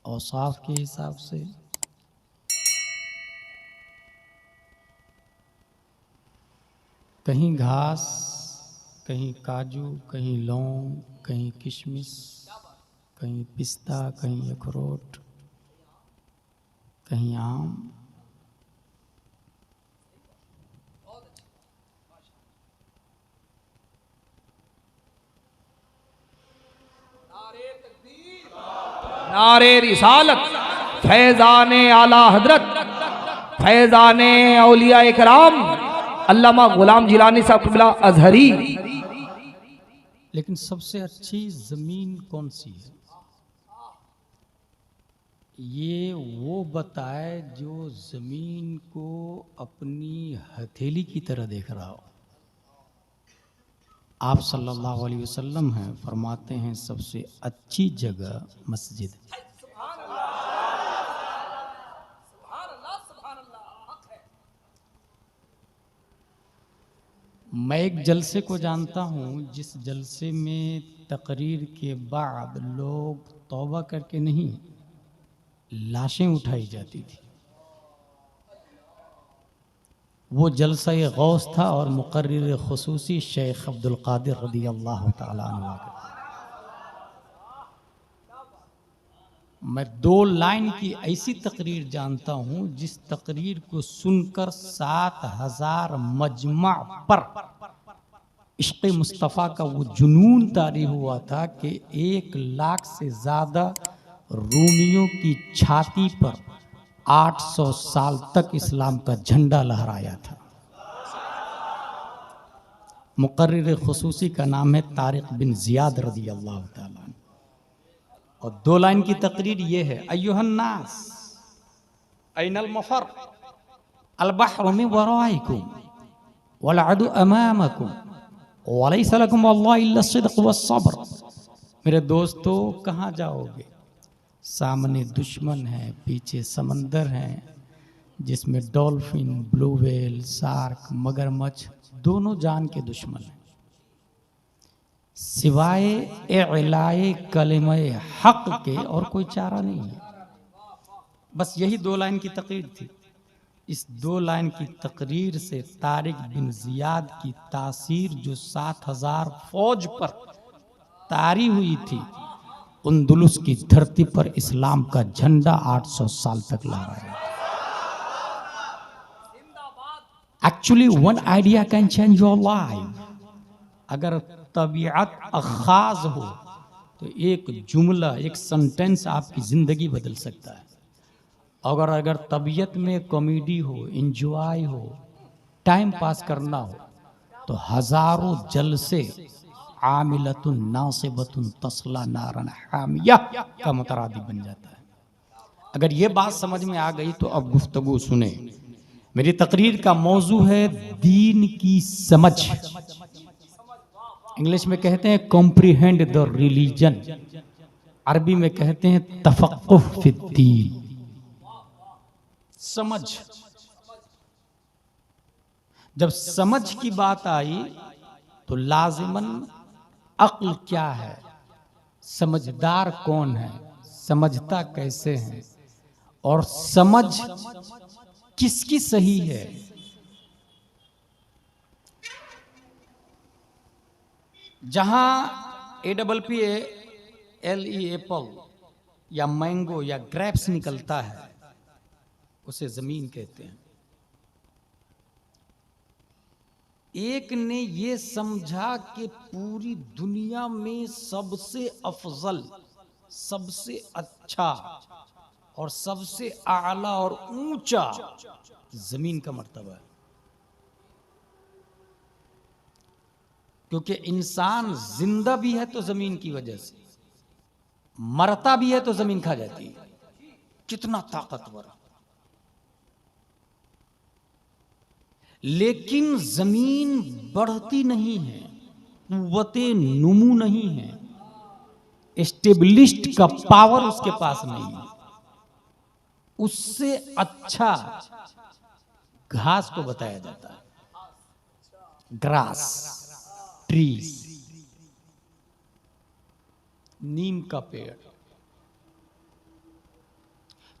औसाफ के हिसाब से कहीं घास, कहीं काजू, कहीं लौंग, कहीं किशमिश, कहीं पिस्ता, कहीं अखरोट, कहीं आम। नारे रिसालत, फैज़ाने आला हजरत, फैज़ाने औलिया इकराम, अल्लामा गुलाम जिलानी साहब क़िबला अजहरी। लेकिन सबसे अच्छी ज़मीन कौन सी है, ये वो बताए जो ज़मीन को अपनी हथेली की तरह देख रहा हो। आप सल्लल्लाहु अलैहि वसल्लम हैं, फरमाते हैं सबसे अच्छी जगह मस्जिद। मैं एक जलसे को जानता हूँ जिस जलसे में तकरीर के बाद लोग तौबा करके नहीं, लाशें उठाई जाती थी। वो जलसा ये गौस था और मुकर्रिर खुसूसी शेख अब्दुल कादिर रदी अल्लाह ताला अन्हु का। मैं 2 लाइन की ऐसी तकरीर जानता हूँ जिस तकरीर को सुनकर 7000 मजमा पर इश्क़ मुस्तफ़ा का वो जुनून तारी हुआ था कि 1 लाख से ज़्यादा रूमियों की छाती पर 800 साल तक इस्लाम का झंडा लहराया था। मुकर्रिर खुसूसी का नाम है तारिक बिन ज़ियाद रदी अल्लाह ताला। और 2 लाइन की तकरीर ये है, अय्युहन्नास ऐनल मफर, अल बहरु मिन वराइकुम वल अदु अमामकुम वलैसा लकुम वल्लाहि इल्ला सिद्क़ वस्सब्र। मेरे दोस्तों, कहाँ जाओगे? सामने दुश्मन है, पीछे समंदर है जिसमें डॉल्फिन, ब्लू व्हेल, शार्क, मगरमच्छ दोनों जान के दुश्मन हैं। सिवाय इलाए कलिमे हक के और कोई चारा नहीं है। बस यही 2 लाइन की तकरीर थी। इस 2 लाइन की तकरीर से तारिक बिन ज़ियाद की तासीर जो 7000 फौज पर तारी हुई थी, उंदुलुस की धरती पर इस्लाम का झंडा 800 साल तक लहराया। Actually one idea can change your life. अगर तबीयत अखाज हो तो एक जुमला, एक सेंटेंस आपकी ज़िंदगी बदल सकता है। अगर तबीयत में कॉमेडी हो, इंजॉय हो, टाइम पास करना हो, तो हज़ारों जलसे आमिलतुन नासिबतुन तस्ला नारन हामिया का मुतरादी बन जाता है। अगर ये बात समझ में आ गई तो अब गुफ्तगू सुने। मेरी तकरीर का मौजू है दीन की समझ। इंग्लिश में कहते हैं कॉम्प्रिहेंड द रिलीजन, अरबी में कहते हैं तफक्कुह फिद्दीन। समझ। जब समझ की बात आई तो लाजिमन अक्ल क्या है, समझदार कौन है, समझता कैसे है, और समझ किसकी सही है। जहां APPLE एप्पल या मैंगो या ग्रेप्स निकलता है उसे जमीन कहते हैं। एक ने ये समझा कि पूरी दुनिया में सबसे अफजल, सबसे अच्छा और सबसे आला और ऊंचा जमीन का मर्तबा है, क्योंकि इंसान जिंदा भी है तो जमीन की वजह से, मरता भी है तो जमीन खा जाती है। कितना ताकतवर। लेकिन जमीन बढ़ती नहीं है, कुव्वते नुमू नहीं है, एस्टेब्लिश्ड का पावर उसके पास नहीं है। उससे अच्छा घास को बताया जाता है, ग्रास, ट्रीज। नीम का पेड़,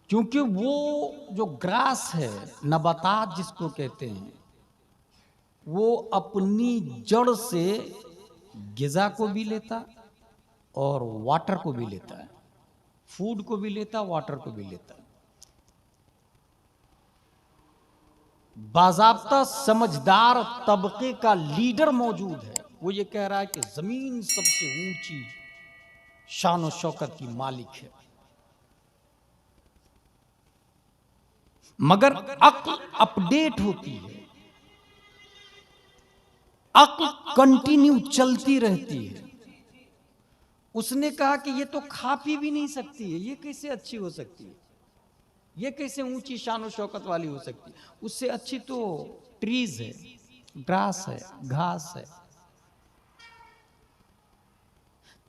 क्योंकि वो जो ग्रास है, नबातात जिसको कहते हैं, वो अपनी जड़ से गिजा को भी लेता और वाटर को भी लेता है, फूड को भी लेता, वाटर को भी लेता। बाज़ाब्ता समझदार तबके का लीडर मौजूद है, वो ये कह रहा है कि जमीन सबसे ऊंची शान और शौकत की मालिक है, मगर अक्ल अपडेट होती है, अक्ल कंटिन्यू चलती रहती है। उसने कहा कि ये तो खा पी भी नहीं सकती है, ये कैसे अच्छी हो सकती है, ये कैसे ऊंची शान और शौकत वाली हो सकती है, उससे अच्छी तो ट्रीज है, ग्रास है, घास है।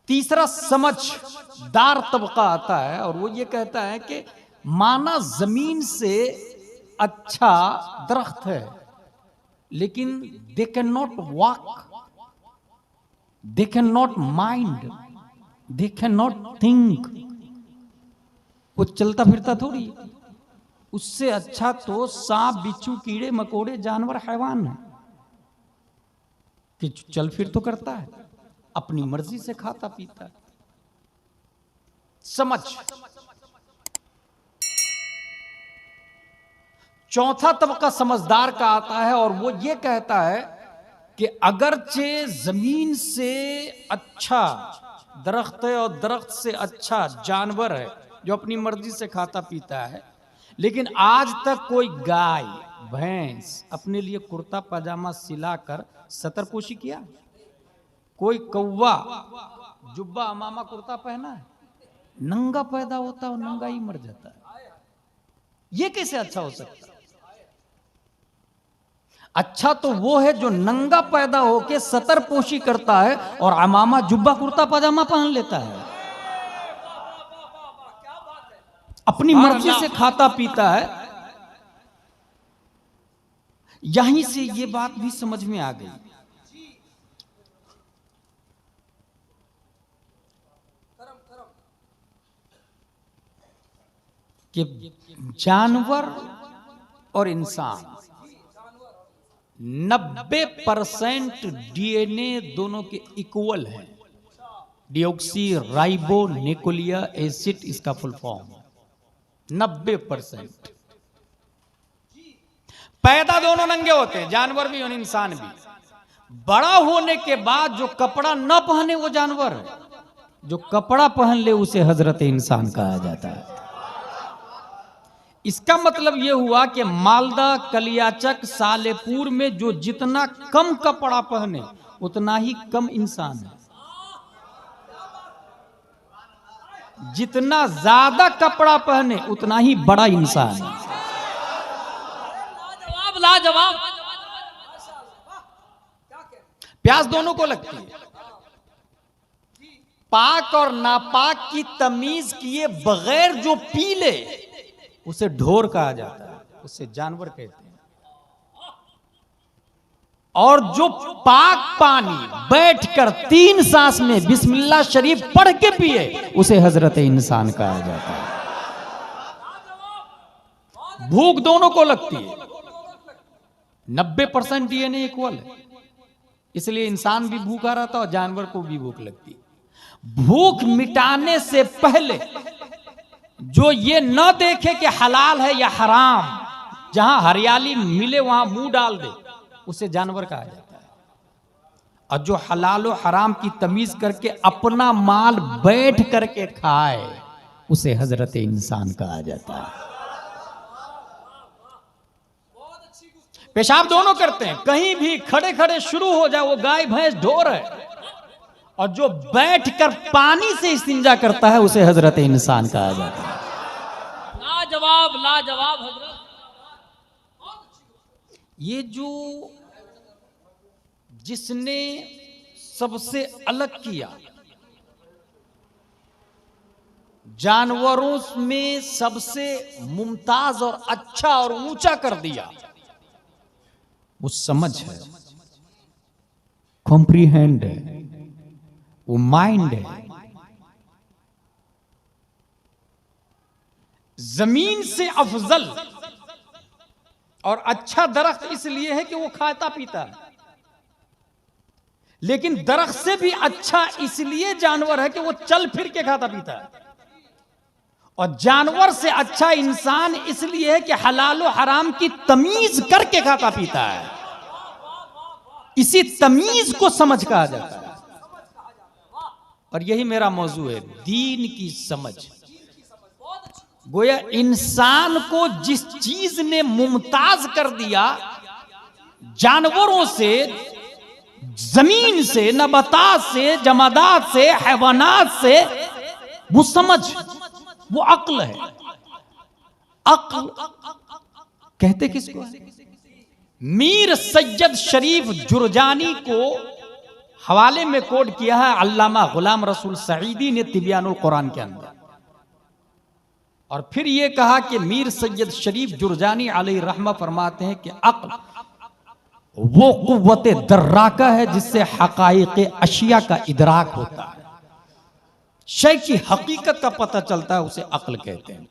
तीसरा समझदार तबका आता है और वो ये कहता है कि माना जमीन से अच्छा दरख्त है, लेकिन they can not walk, they can not mind, they can not think, वो चलता फिरता थोड़ी। उससे अच्छा तो सांप, बिच्छू, कीड़े मकोड़े, जानवर, हैवान है कि चल फिर तो करता है, अपनी मर्जी से खाता पीता है। समझ। चौथा तबका समझदार का आता है और वो ये कहता है कि अगरचे जमीन से अच्छा दरख्त है और दरख्त से अच्छा जानवर है जो अपनी मर्जी से खाता पीता है, लेकिन आज तक कोई गाय भैंस अपने लिए कुर्ता पजामा सिलाकर सतरपोशी किया? कोई कौवा जुब्बा अमामा कुर्ता पहना है? नंगा पैदा होता है और नंगा ही मर जाता है। ये कैसे अच्छा हो सकता है? अच्छा तो वो है जो नंगा पैदा होके सतरपोशी करता है और अमामा जुब्बा कुर्ता पजामा पहन लेता है, अपनी मर्जी से खाता पीता है। यहीं से ये बात भी समझ में आ गई कि जानवर और इंसान 90% डीएनए दोनों के इक्वल है। डिऑक्सी राइबो न्यूक्लिक एसिड इसका फुल फॉर्म है। 90% पैदा दोनों नंगे होते हैं, जानवर भी और इंसान भी। बड़ा होने के बाद जो कपड़ा न पहने वो जानवर है, जो कपड़ा पहन ले उसे हजरत इंसान कहा जाता है। इसका मतलब यह हुआ कि मालदा, कलियाचक, सालेपुर में जो जितना कम कपड़ा पहने उतना ही कम इंसान है, जितना ज्यादा कपड़ा पहने उतना ही बड़ा इंसान है। लाजवाब। प्यास दोनों को लगती है। पाक और नापाक की तमीज किए बगैर जो पी ले उसे ढोर कहा जाता है, उसे जानवर कहते हैं। और जो पाक पानी बैठकर 3 सांस में बिस्मिल्लाह शरीफ पढ़ के पिए उसे हजरत इंसान कहा जाता है। भूख दोनों को लगती है, 90% डीएनए इक्वल है, इसलिए इंसान भी भूखा रहता है और जानवर को भी भूख लगती है। भूख मिटाने से पहले जो ये न देखे कि हलाल है या हराम, जहां हरियाली मिले वहां मुंह डाल दे, उसे जानवर कहा जाता है। और जो हलाल और हराम की तमीज करके अपना माल बैठ करके खाए उसे हजरत इंसान कहा जाता है। पेशाब दोनों करते हैं, कहीं भी खड़े खड़े शुरू हो जाए वो गाय भैंस ढोर है, और जो बैठकर पानी से इस्तिंजा करता है उसे हजरत इंसान कहा जाता है। लाजवाब लाजवाब हजरत। ये जो जिसने सबसे अलग किया, जानवरों में सबसे मुमताज और अच्छा और ऊंचा कर दिया, वो समझ है, कॉम्प्रीहेंड है, वो माइंड है। जमीन से अफजल और अच्छा दरख्त इसलिए है कि वो खाता पीता है, लेकिन दरख्त से भी अच्छा इसलिए जानवर है कि वो चल फिर के खाता पीता है। और जानवर से अच्छा इंसान इसलिए है कि हलाल और हराम की तमीज करके खाता पीता है। इसी तमीज को समझ कहा जाता है। और यही मेरा मौजू है, दीन की समझ। गोया इंसान को जिस चीज ने मुमताज कर दिया जानवरों से, जमीन से, नबातात से, जमादात से, हैवानात से, वो समझ, वो अक्ल है। अक्ल कहते किसको है? मीर सैयद शरीफ जुरजानी को हवाले में कोट किया है अल्लामा गुलाम रसूल सईदी ने तिबियानुल कुरान के अंदर। और फिर यह कहा कि मीर सैयद शरीफ जुरजानी अलैहि रहमा फरमाते हैं कि अक्ल वो कुव्वत दर्राका है जिससे हकाइक़ अशिया का इदराक होता है। शय की हकीकत का पता चलता है, उसे अक्ल कहते हैं।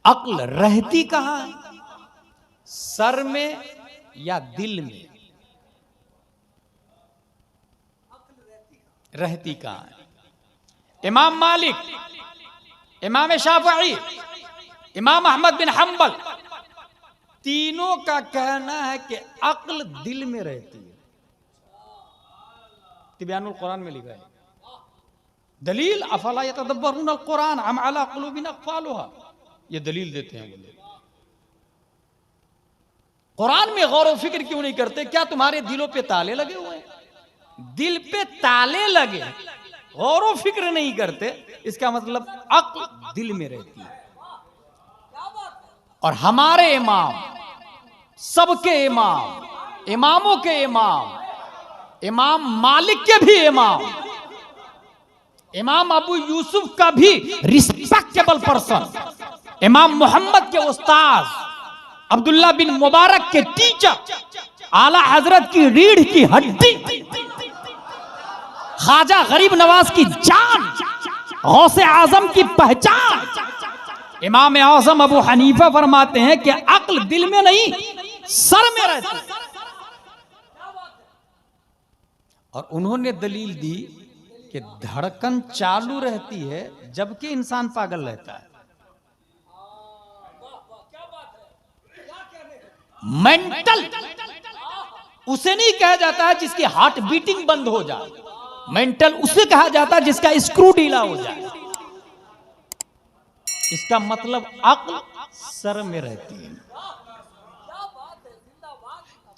अक्ल रहती कहां है? सर में या दिल में? रहती कहां है? इमाम मालिक, इमाम शाफई, इमाम अहमद बिन हंबल, तीनों का कहना है कि अक्ल दिल में रहती है। तिबियानुल कुरान में लिखा है। दलील अफला यतदब्बरून अल कुरान अम अला कुलूबिन अक़फ़ालुहा, ये दलील देते हैं बोले कुरान में गौर व फिक्र क्यों नहीं करते? क्या तुम्हारे दिलों पे ताले लगे हुए हैं? दिल पे ताले लगे, गौर व फिक्र नहीं करते, इसका मतलब अक्ल दिल में रहती है। और हमारे इमाम, सबके इमाम, इमामों के इमाम, इमाम मालिक के भी इमाम, इमाम अबू यूसुफ का भी रिस्पेक्टेबल पर्सन, इमाम मोहम्मद के उस्ताद अब्दुल्ला बिन मुबारक के टीचर, आला हजरत की रीढ़ की हड्डी, ख्वाजा गरीब नवाज की जान, गौसे आजम की पहचान, इमाम आजम अबू हनीफा फरमाते हैं कि अक्ल दिल में नहीं सर में रहती है। और उन्होंने दलील दी कि धड़कन चालू रहती है जबकि इंसान पागल रहता है। मेंटल उसे नहीं कहा जाता है जिसकी हार्ट बीटिंग बंद हो जाए, मेंटल उसे कहा जाता है जिसका स्क्रू ढीला हो जाए। इसका मतलब अक्ल सर में रहती है।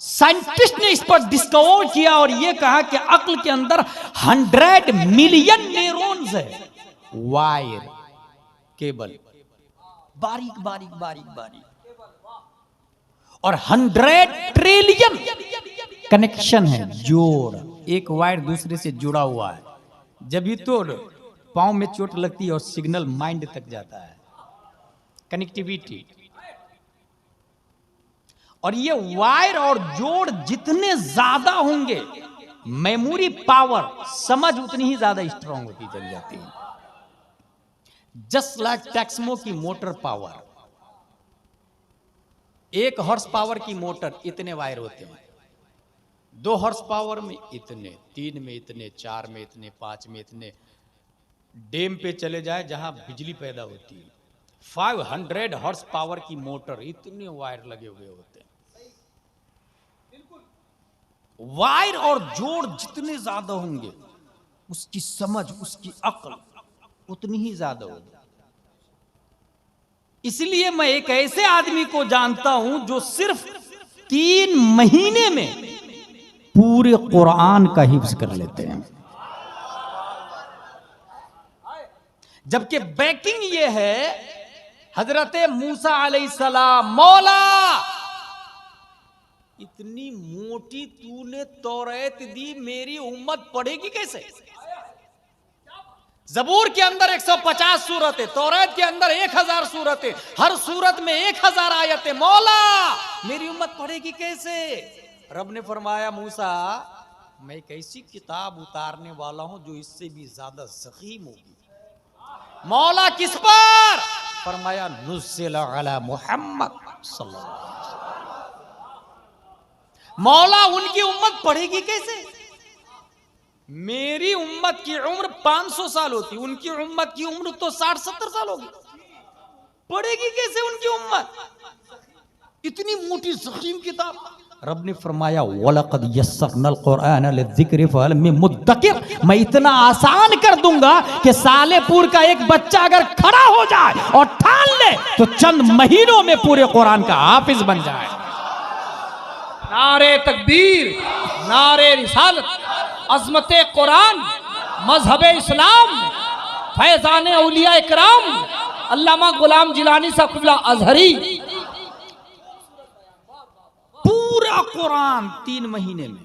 साइंटिस्ट ने इस पर डिस्कवर किया और यह कहा कि अक्ल के अंदर 100 मिलियन न्यूरॉन्स है। वायर, केबल, बारीक बारीक बारीक बारीक, और 100 ट्रिलियन कनेक्शन है, जोड़। एक वायर दूसरे से जुड़ा हुआ है, जब भी तो पांव में चोट लगती है और सिग्नल माइंड तक जाता है, कनेक्टिविटी। और ये वायर और जोड़ जितने ज्यादा होंगे, मेमोरी पावर, समझ उतनी ही ज्यादा स्ट्रांग होती चली जाती है। जस्ट लाइक टैक्समो की मोटर पावर, 1 हॉर्स पावर की मोटर इतने वायर होते हैं, 2 हॉर्स पावर में इतने, 3 में इतने, 4 में इतने, 5 में इतने। डैम पे चले जाए जहां बिजली पैदा होती है, 500 हॉर्स पावर की मोटर, इतने वायर लगे हुए होते हैं। वायर और जोड़ जितने ज्यादा होंगे, उसकी समझ, उसकी अक्ल उतनी ही ज्यादा होगी। इसलिए मैं एक ऐसे आदमी को जानता हूं जो सिर्फ 3 महीने में पूरे कुरान का हिफ्ज कर लेते हैं। जबकि बैकिंग ये है, हजरत मूसा अलैहिस्सलाम, मौला इतनी मोटी तूने तौरात दी, मेरी उम्मत पढ़ेगी कैसे? ज़बूर के अंदर 150 सूरतें, तौरात के अंदर 1000 सूरतें, हर सूरत में 1000 आयतें, मौला मेरी उम्मत पढ़ेगी कैसे? रब ने फरमाया, मूसा मैं एक ऐसी किताब उतारने वाला हूं जो इससे भी ज्यादा ज़ख़ीम होगी। मौला किस पर? फरमाया नुज़्ज़िला अला मुहम्मद सल्लल्लाहु अलैहि वसल्लम। मौला उनकी उम्मत पढ़ेगी कैसे? मेरी उम्मत की उम्र 500 साल होती, उनकी उम्मत की उम्र तो 60-70 साल होगी। पढ़ेगी कैसे उनकी उम्मत? इतनी मोटी ज़ख़ीम किताब। रब ने फरमाया वलक़द यस्सरनल क़ुरआन लिज़्ज़िक्रि फ़हल मिन मुद्दकिर। मैं इतना आसान कर दूंगा कि सालेपुर का एक बच्चा अगर खड़ा हो जाए और ठान ले तो चंद महीनों में पूरे कुरान का हाफिज बन जाए। नारे तकबीर, नारे रिसालत, अज़मते कुरान, मजहबे इस्लाम, फैज़ाने औलिया इकराम, अल्लामा गुलाम जिलानी साहब क़िबला अज़हरी। पूरा कुरान 3 महीने में।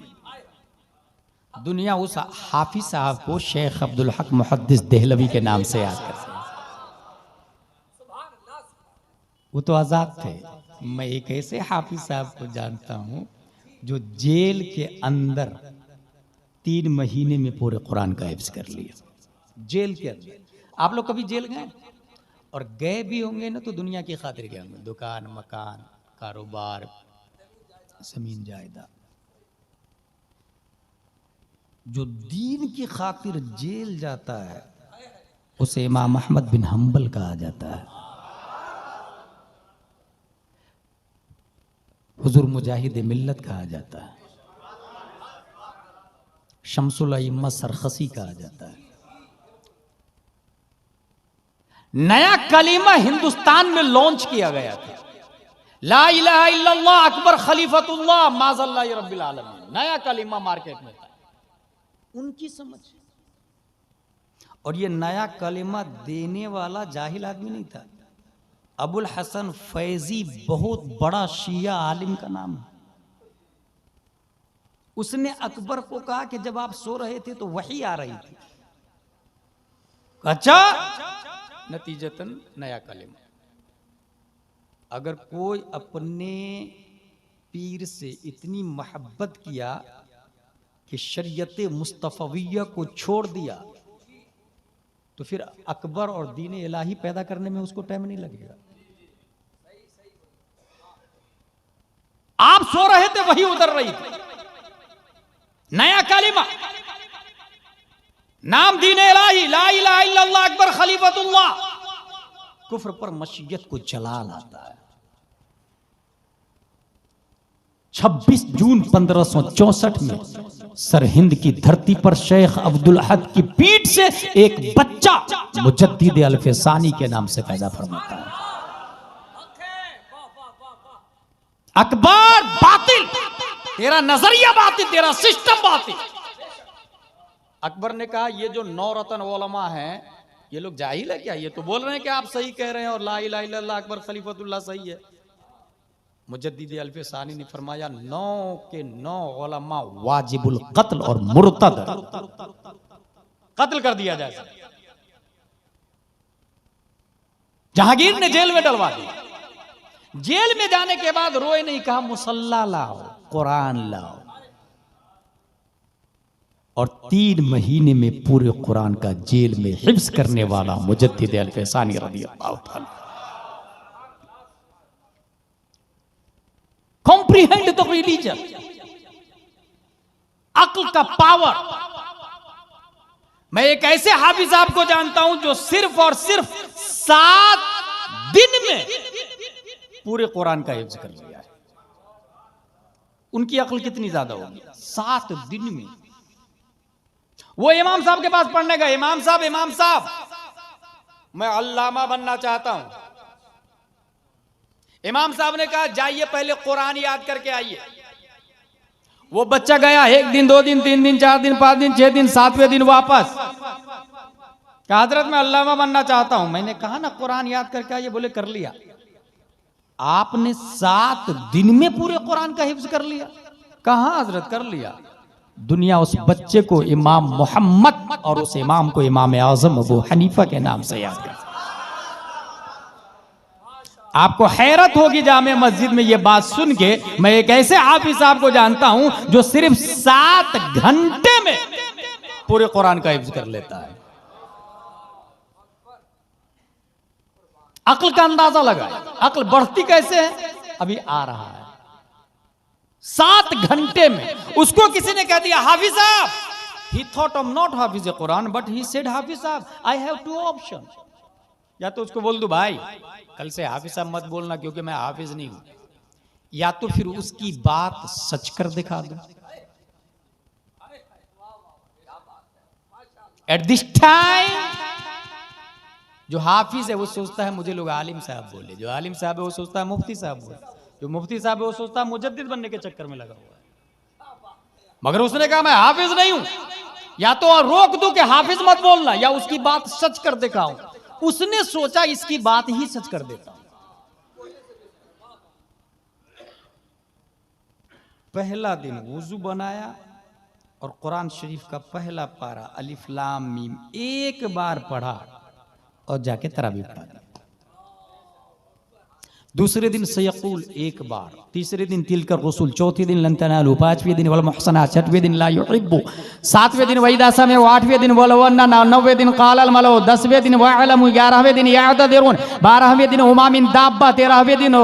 दुनिया उस हाफिज साहब को शेख अब्दुल हक मुहद्दिस देहलवी के नाम से याद करते हैं। वो तो आजाद थे। मैं एक ऐसे हाफिज साहब को जानता हूं जो जेल के अंदर 3 महीने में पूरे कुरान का हिफ्ज़ कर लिया। जेल के अंदर। आप लोग कभी जेल गए? और गए भी होंगे ना तो दुनिया की खातिर गए होंगे। दुकान, मकान, कारोबार, ज़मीन जायदाद। जो दीन की खातिर जेल जाता है उसे इमाम अहमद बिन हम्बल कहा जाता है। हुजूर मुजाहिद मिल्लत कहा जाता है। शम्सुल अइम्मा सरखसी कहा जाता है। नया कलीमा हिंदुस्तान में लॉन्च किया गया था, ला इलाहा इल्लल्लाह अकबर खलीफतुल्लाह माज़ल्लाह रब्बिल आलमीन। नया कलीमा मार्केट में था, उनकी समझ। और ये नया कलीमा देने वाला जाहिल आदमी नहीं था। अबुल हसन फैजी बहुत बड़ा शिया आलिम का नाम है। उसने अकबर को कहा कि जब आप सो रहे थे तो वही आ रही थी। अच्छा, नतीजतन नया कलीमा। अगर कोई अपने पीर से इतनी मोहब्बत किया कि शरीयत मुस्तफ़विया को छोड़ दिया तो फिर अकबर और दीन इलाही पैदा करने में उसको टाइम नहीं लगेगा। आप सो रहे थे वही उतर रही थी। नया कलीमा, नाम दीन इलाही, ला इलाहा इल्लल्लाह अकबर खलीफतुल्लाह। कुफ्र पर मशीयत को जलाल आता है। 26 जून 1564 में सरहिंद की धरती पर शेख अब्दुल अहद की पीठ से एक बच्चा मुजद्दिद अल-फसानी के नाम से पैदा फरमाता है। अकबर बातिल, तेरा नजरिया बातिल, तेरा सिस्टम बातिल। अकबर ने कहा ये जो 9 रतन उलमा हैं ये लोग जाहिल है क्या? ये तो बोल रहे हैं कि आप सही कह रहे हैं और ला इलाहा इल्लल्लाह अकबर खलीफतुल्लाह सही है। मुजद्दिद अल-फसानी ने फरमाया 9 के 9 उलमा वाजिबुल कत्ल और मुर्तद, कत्ल कर दिया जाए। जहांगीर ने जेल में डलवा दिया। जेल में जाने के बाद रोए नहीं, कहा मुसल्ला लाओ, कुरान लाओ। और 3 महीने में पूरे कुरान का जेल में हिफ्ज करने वाला मुजद्दिद अल-फसानी रज़ियल्लाहु ताला। कॉम्प्रिहेंड द रिलीजन, अक्ल का पावर। मैं एक ऐसे हाफिज साहब को जानता हूं जो सिर्फ और सिर्फ 7 दिन में पूरे कुरान का हिफ्ज कर लिया है। उनकी अक्ल कितनी ज्यादा होगी? 7 दिन में। वो इमाम साहब के पास पढ़ने गए। इमाम साहब मैं अल्लामा बनना चाहता हूं। इमाम साहब ने कहा जाइए पहले कुरान याद करके आइए। वो बच्चा गया, 1 दिन 2 दिन 3 दिन 4 दिन 5 दिन 6 दिन 7वें दिन वापस। कहा हजरत मैं अल्लामा बनना चाहता हूं। मैंने कहा ना कुरान याद करके आइए। बोले कर लिया। आपने 7 दिन में पूरे कुरान का हिफ्ज कर लिया? कहां हजरत कर लिया। दुनिया उस बच्चे को इमाम मोहम्मद और उस इमाम को इमाम आजम अबू हनीफा के नाम से याद करता। आपको हैरत होगी जामे मस्जिद में ये बात सुन के। मैं एक ऐसे हाफिज साहब को जानता हूं जो सिर्फ 7 घंटे में पूरे कुरान का हिफ्ज कर लेता है। अक्ल का अंदाजा लगाए, अक्ल बढ़ती कैसे है, अभी आ रहा है। 7 घंटे में उसको किसी ने कह दिया हाफिज साहब, ही थॉट ऑफ नॉट हाफिज कुरान बट ही सेड हाफिज साहब आई हैव 2 ऑप्शन। या तो उसको बोल दू भाई कल से हाफिज साहब मत बोलना क्योंकि मैं हाफिज नहीं हूं, या तो फिर उसकी बात सच कर दिखा दो। एट दिस टाइम जो हाफिज है वो सोचता है मुझे लोग आलिम साहब बोले, जो आलिम साहब है वो सोचता है मुफ्ती साहब बोले, जो मुफ्ती साहब है वो सोचता है मुजद्दिद बनने के चक्कर में लगा हुआ है। मगर उसने कहा मैं हाफिज नहीं हूं, या तो रोक दूं कि हाफिज मत बोलना, या उसकी बात सच कर दिखाऊं। उसने सोचा इसकी बात ही सच कर देता हूं। पहला दिन वुजू बनाया और कुरान शरीफ का पहला पारा अलिफ लाम मीम एक बार पढ़ा और जाके तरावीह पढ़ा दी। दूसरे दिन सयकूल एक बार, तीसरे दिन तिलकर रसूल, चौथे दिन लन तनालू, पांचवें दिन वल मुहसनात, छठवें दिन ला युहिब्बु, सातवें दिन वईदा समे, आठवें दिन वल वन्ना, नौवें दिन कालल मलो, 10वें दिन वअलमु, 11वें दिन यातदिरुन, 12वें दिन हुमा मिन दाब्बा, 13वें दिन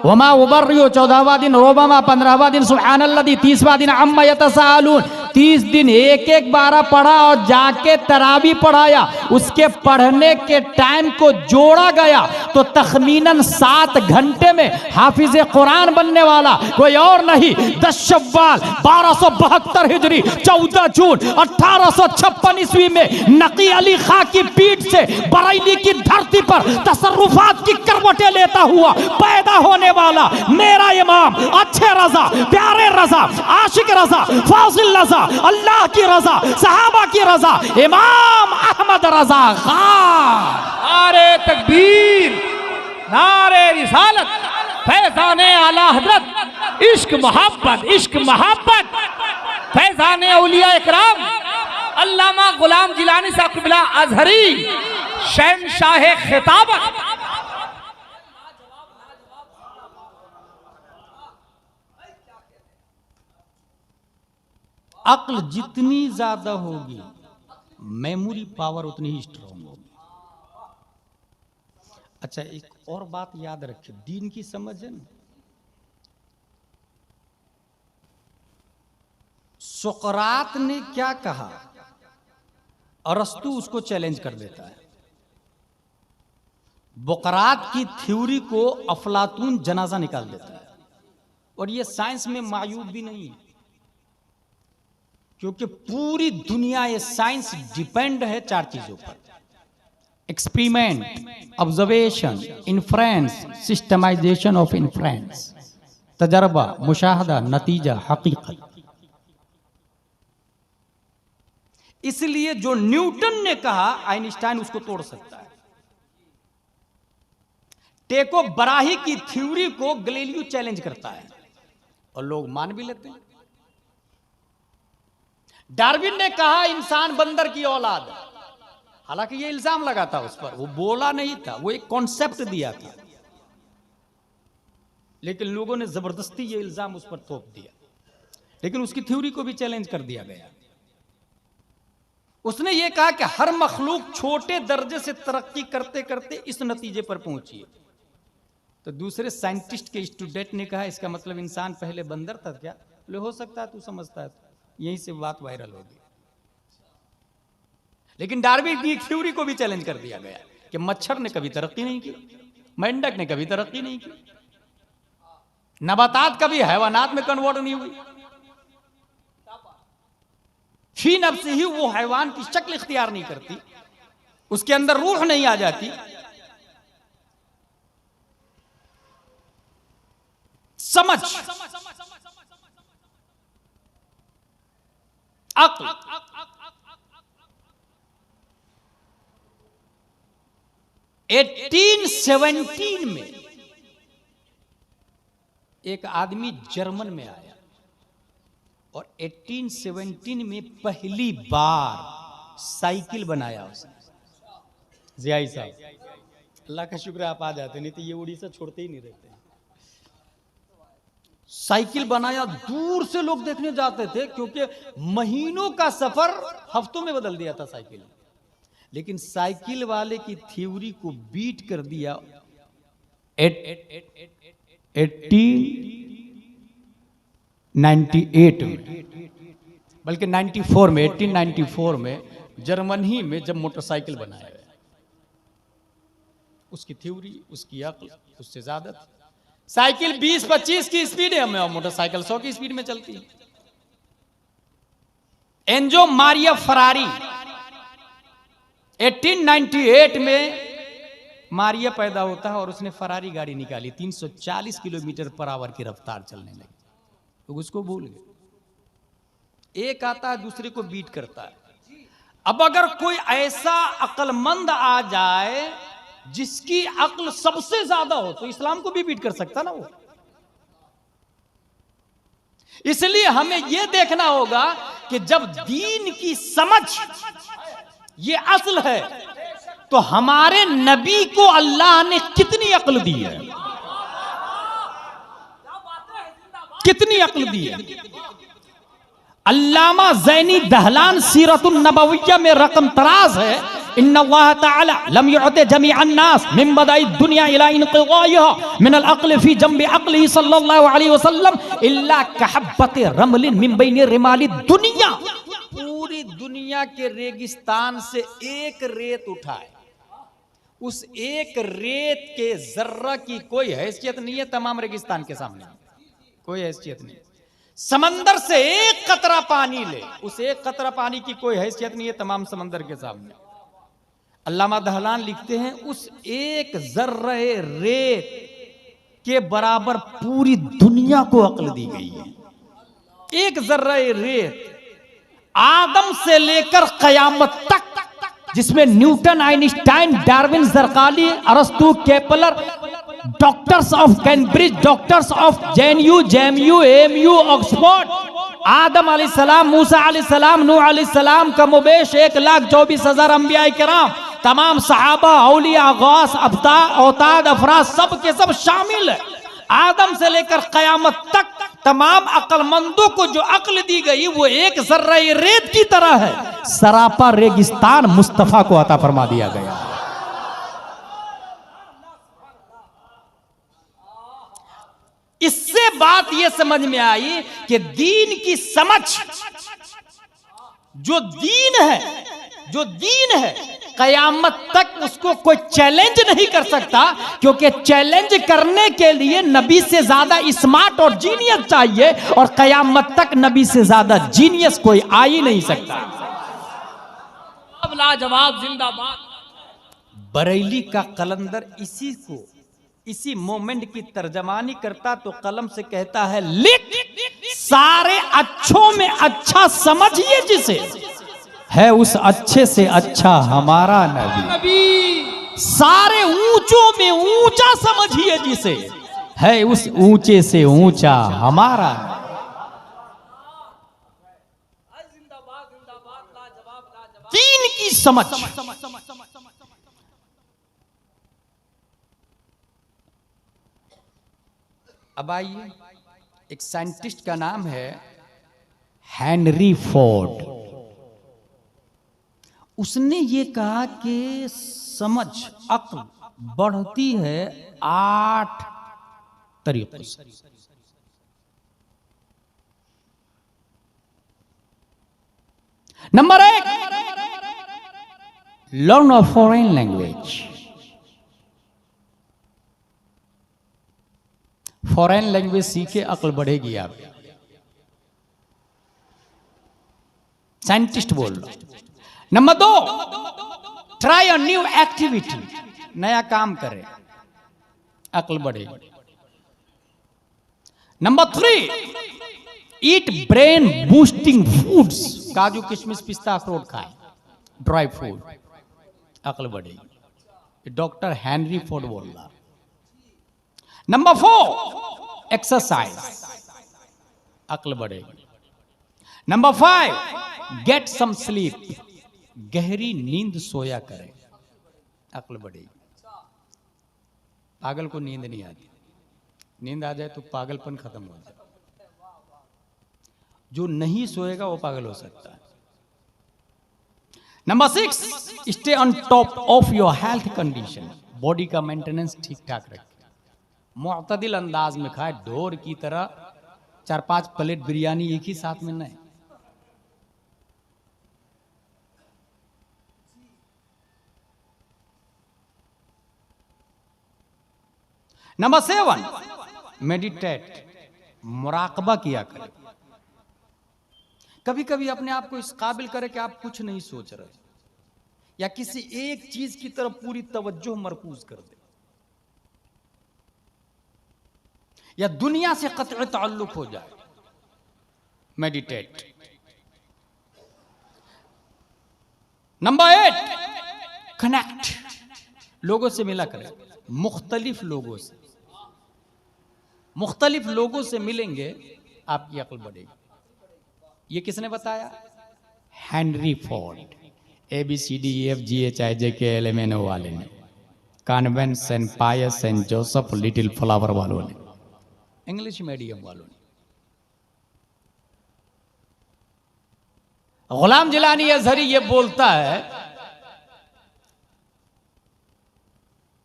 वमा उबर्रियु, 14वां दिन रोबमा, 15वां दिन सुब्हानल्लाजी, 30वां दिन अम्मा यतसाअलून। 30 दिन एक एक बारा पढ़ा और जाके तरावी पढ़ाया। उसके पढ़ने के टाइम को जोड़ा गया तो तखमीनन 7 घंटे में हाफिज कुरान बनने वाला कोई और नहीं, 10 शव्वाल 1272 हिजरी, 14 जून 1856 ईस्वी में नकी अली खां की पीठ से बरेली की धरती पर तसर्रुफात की करवटें लेता हुआ पैदा होने वाला मेरा इमाम, अच्छे रजा, प्यारे रजा, आशिक रजा, फाजिल रजा, अल्लाह की रजा, सहाबा की रजा, इमाम अहमद रजा खान। नारे तकबीर, नारे रिसालत, फैजाने आला हजरत, इश्क मोहब्बत, इश्क मोहब्बत, फैजाने औलिया इकराम अल्लामा गुलाम जिलानी साहब क़िबला अजहरी, शहंशाह खिताबत। अक्ल जितनी ज्यादा होगी मेमोरी पावर उतनी ही स्ट्रांग होगी। अच्छा एक और बात याद रखिए, दीन की समझ है ना, सुकरात ने क्या कहा, अरस्तु उसको चैलेंज कर देता है। बुकरात की थ्योरी को अफलातून जनाजा निकाल देता है, और ये साइंस में मायूब भी नहीं है, क्योंकि पूरी दुनिया ये साइंस डिपेंड है 4 चीजों पर: experiment, observation, inference, systematisation of inference, तजर्बा, मुशाहदा, नतीजा, हकीकत। इसलिए जो न्यूटन ने कहा आइंस्टाइन उसको तोड़ सकता है। टेको बराही की थ्योरी को गैलीलियो चैलेंज करता है और लोग मान भी लेते हैं। डार्विन ने कहा इंसान बंदर की औलाद है, हालांकि ये इल्जाम लगा था उस पर, वो बोला नहीं था, वो एक कॉन्सेप्ट दिया था, लेकिन लोगों ने जबरदस्ती ये इल्जाम उस पर थोप दिया। लेकिन उसकी थ्योरी को भी चैलेंज कर दिया गया। उसने ये कहा कि हर मखलूक छोटे दर्जे से तरक्की करते करते इस नतीजे पर पहुंची है। तो दूसरे साइंटिस्ट के स्टूडेंट ने कहा इसका मतलब इंसान पहले बंदर था क्या? बोले हो सकता है, तू समझता है। यहीं से बात वायरल होगी। लेकिन डार्विन की थ्योरी को भी चैलेंज कर दिया गया कि मच्छर ने कभी तरक्की नहीं की, मेंढक ने कभी तरक्की नहीं की, नबातात कभी हैवानात में कन्वर्ट नहीं हुई, फी नफ्स ही वो हैवान की शक्ल इख्तियार नहीं करती, उसके अंदर रूह नहीं आ जाती। समझ, अक्ल, 1817 में एक आदमी जर्मन में आया और 1817 में पहली बार साइकिल बनाया उसने। जियाई साहब, अल्लाह का शुक्र आप आ जाते, नहीं तो ये उड़ीसा छोड़ते ही नहीं रहते। साइकिल बनाया, दूर से लोग देखने जाते थे क्योंकि महीनों का सफर हफ्तों में बदल दिया था साइकिल। लेकिन साइकिल वाले की थ्योरी को बीट कर दिया 1898 में, बल्कि 94 में, 1894 में जर्मनी में जब मोटरसाइकिल बनाया गया, उसकी थ्योरी, उसकी अक्ल उससे ज्यादा थी। साइकिल 20-25 की स्पीड है और मोटरसाइकिल 100 की स्पीड में चलती है। एंजो मारिया फरारी 1898 में मारिया पैदा होता है और उसने फरारी गाड़ी निकाली, 340 किलोमीटर पर आवर की रफ्तार चलने लगी। तो उसको भूल गए, एक आता है दूसरे को बीट करता है। अब अगर कोई ऐसा अक्लमंद आ जाए जिसकी अक्ल सबसे ज्यादा हो तो इस्लाम को भी बीट कर सकता ना वो। इसलिए हमें यह देखना होगा कि जब दीन की समझ ये असल है तो हमारे नबी को अल्लाह ने कितनी अक्ल दी है, कितनी अक्ल दी है। अल्लामा ज़ैनी दहलान सीरतुन नबविय्या में रकम तराज है, इन्नल्लाह तआला लम युअति जमीअन नास मिन बदाई दुनिया इला इनक़िज़ाइहा मिन अल अक़ल फी जंबि अक़लिही सल्लल्लाहु अलैहि वसल्लम इल्ला कहब्बत रमलिन मिन बैनि रिमालि दुनिया। पूरी दुनिया के रेगिस्तान से एक रेत उठाए, उस एक रेत के जर्रा की कोई हैसियत नहीं है तमाम रेगिस्तान के सामने, कोई हैसियत नहीं। समंदर से एक कतरा पानी ले, उस एक कतरा पानी की कोई हैसियत नहीं है तमाम समंदर के सामने। अल्लामा दहलान लिखते हैं उस एक जर्रे रेत के बराबर पूरी दुनिया को अक्ल दी गई है। एक जर्रे रेत आदम से लेकर कयामत तक, जिसमें न्यूटन, आइंस्टाइन, डार्विन, जरकाली, अरस्तु, Kepler, doctors of Cambridge, doctors of JNU, JMU, AMU, Oxford, आदम अलैहिस्सलाम, मूसा अलैहिस्सलाम, नूह अलैहिस्सलाम, कमोबेश 1,24,000 अंबिया किराम, तमाम सहाबा, औलिया, गौस, औताद, अफराद सब के सब शामिल है। आदम से लेकर कयामत तक तमाम अक्लमंदों को जो अक्ल दी गई वो एक जर्रा रेत की तरह है। सरापा रेगिस्तान मुस्तफा को अता फरमा दिया गया। इससे बात यह समझ में आई कि दीन की समझ, जो दीन है कयामत तक उसको कोई चैलेंज नहीं कर सकता, क्योंकि चैलेंज करने के लिए नबी से ज्यादा स्मार्ट और जीनियस चाहिए, और कयामत तक नबी से ज्यादा जीनियस कोई आ ही नहीं सकता। लाजवाब जिंदाबाद। बरेली का कलंदर इसी मोमेंट की तर्जमानी करता तो कलम से कहता है, लिख सारे अच्छों में अच्छा समझिए जिसे, है उस अच्छे से अच्छा हमारा नबी। सारे ऊंचों में ऊंचा समझिए जिसे, है उस ऊंचे से ऊंचा हमारा नबी। दीन की समझ। अब आइए, एक साइंटिस्ट का नाम है हेनरी फोर्ड। उसने ये कहा कि समझ, अक्ल बढ़ती है 8 तरीकों से। Number 1, learn a foreign language. Foreign language सीखे, अक्ल बढ़ेगी आप। साइंटिस्ट बोल रहा। Number 2, try a new activity, नया काम करें, अक्ल बढ़ेगी। नंबर 3, ईट ब्रेन बूस्टिंग फूड्स, काजू, किशमिश, पिस्ता, अखरोट खाएं, ड्राई फूड, अक्ल बढ़ेगी। डॉक्टर हेनरी फोर्ड बोल रहा। नंबर 4, एक्सरसाइज, अक्ल बढ़ेगी। नंबर 5, गेट सम स्लीप, गहरी नींद सोया करें, अक्ल बढ़ेगी। पागल को नींद नहीं आती, नींद आ जाए तो पागलपन खत्म हो जाए। जो नहीं सोएगा वो पागल हो सकता है। Number 6, stay on top of your health condition, body का मेंटेनेंस ठीक ठाक रखें, मुअतदिल अंदाज में खाए, ढोर की तरह 4-5 प्लेट बिरयानी एक ही साथ में नहीं। नंबर 7, मेडिटेट, मुराकबा किया करें। कभी कभी अपने आप को इस काबिल करें कि आप कुछ नहीं सोच रहे, या किसी एक चीज की तरफ पूरी तवज्जो मरकूज कर दे, या दुनिया से कतई ताल्लुक हो जाए। मेडिटेट। नंबर 8, कनेक्ट, लोगों से मिला करें, मुख्तलिफ लोगों से। मुख्तलिफ लोगों से मिलेंगे, आपकी अक्ल बढ़ेगी। ये किसने बताया? हेनरी फोर्ड, ABCDEFGHIJKLMNO वाले ने, कॉन्वेंट सेंट पायस सेंट जोसेफ लिटिल फ्लावर वालों ने, इंग्लिश मीडियम वालों ने। गुलाम जिलानी अजहरी ये बोलता है,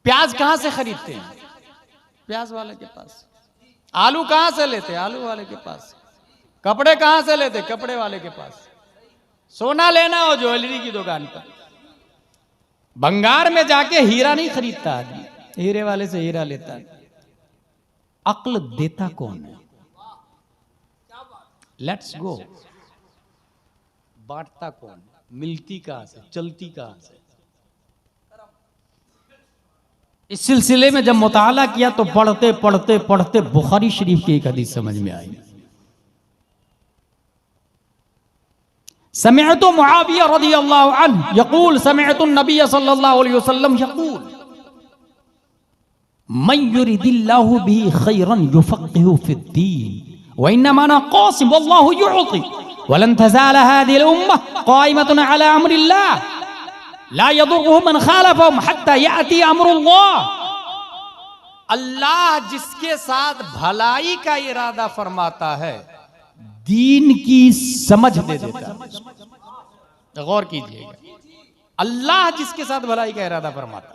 प्याज कहां से खरीदते हैं? प्याज वाले के पास। आलू कहां से लेते? आलू वाले के पास। कपड़े कहां से लेते? कपड़े वाले के पास। सोना लेना हो ज्वेलरी की दुकान पर। भंगार में जाके हीरा नहीं खरीदता आदमी, हीरे वाले से हीरा लेता है। अक्ल देता कौन है? Let's go. बांटता कौन? मिलती कहां से, चलती कहां से? इस सिलसिले में जब मुताला किया तो पढ़ते पढ़ते पढ़ते बुखारी शरीफ की एक हदीस समझ में आई। समिअतु मुआविया रज़ियल्लाहु अन्हु यक़ूल समिअतु नबी सल्लल्लाहु अलैहि वसल्लम यक़ूल मन युरिदिल्लाहु बिही खैरन युफ़क़्क़िहु फ़िद्दीन व इन्नमा अना क़ासिम वल्लाहु युअति वलन तज़ाल हाज़िहिल उम्मह क़ाइमतुन अला अम्रिल्लाह ला यदुर्रुहु मन ख़ालफ़हुम हत्ता याती अम्रुल्लाह। अल्लाह जिसके साथ भलाई का इरादा फरमाता है, दीन की समझ दे देता है। गौर कीजिएगा, अल्लाह जिसके साथ भलाई का इरादा फरमाता है,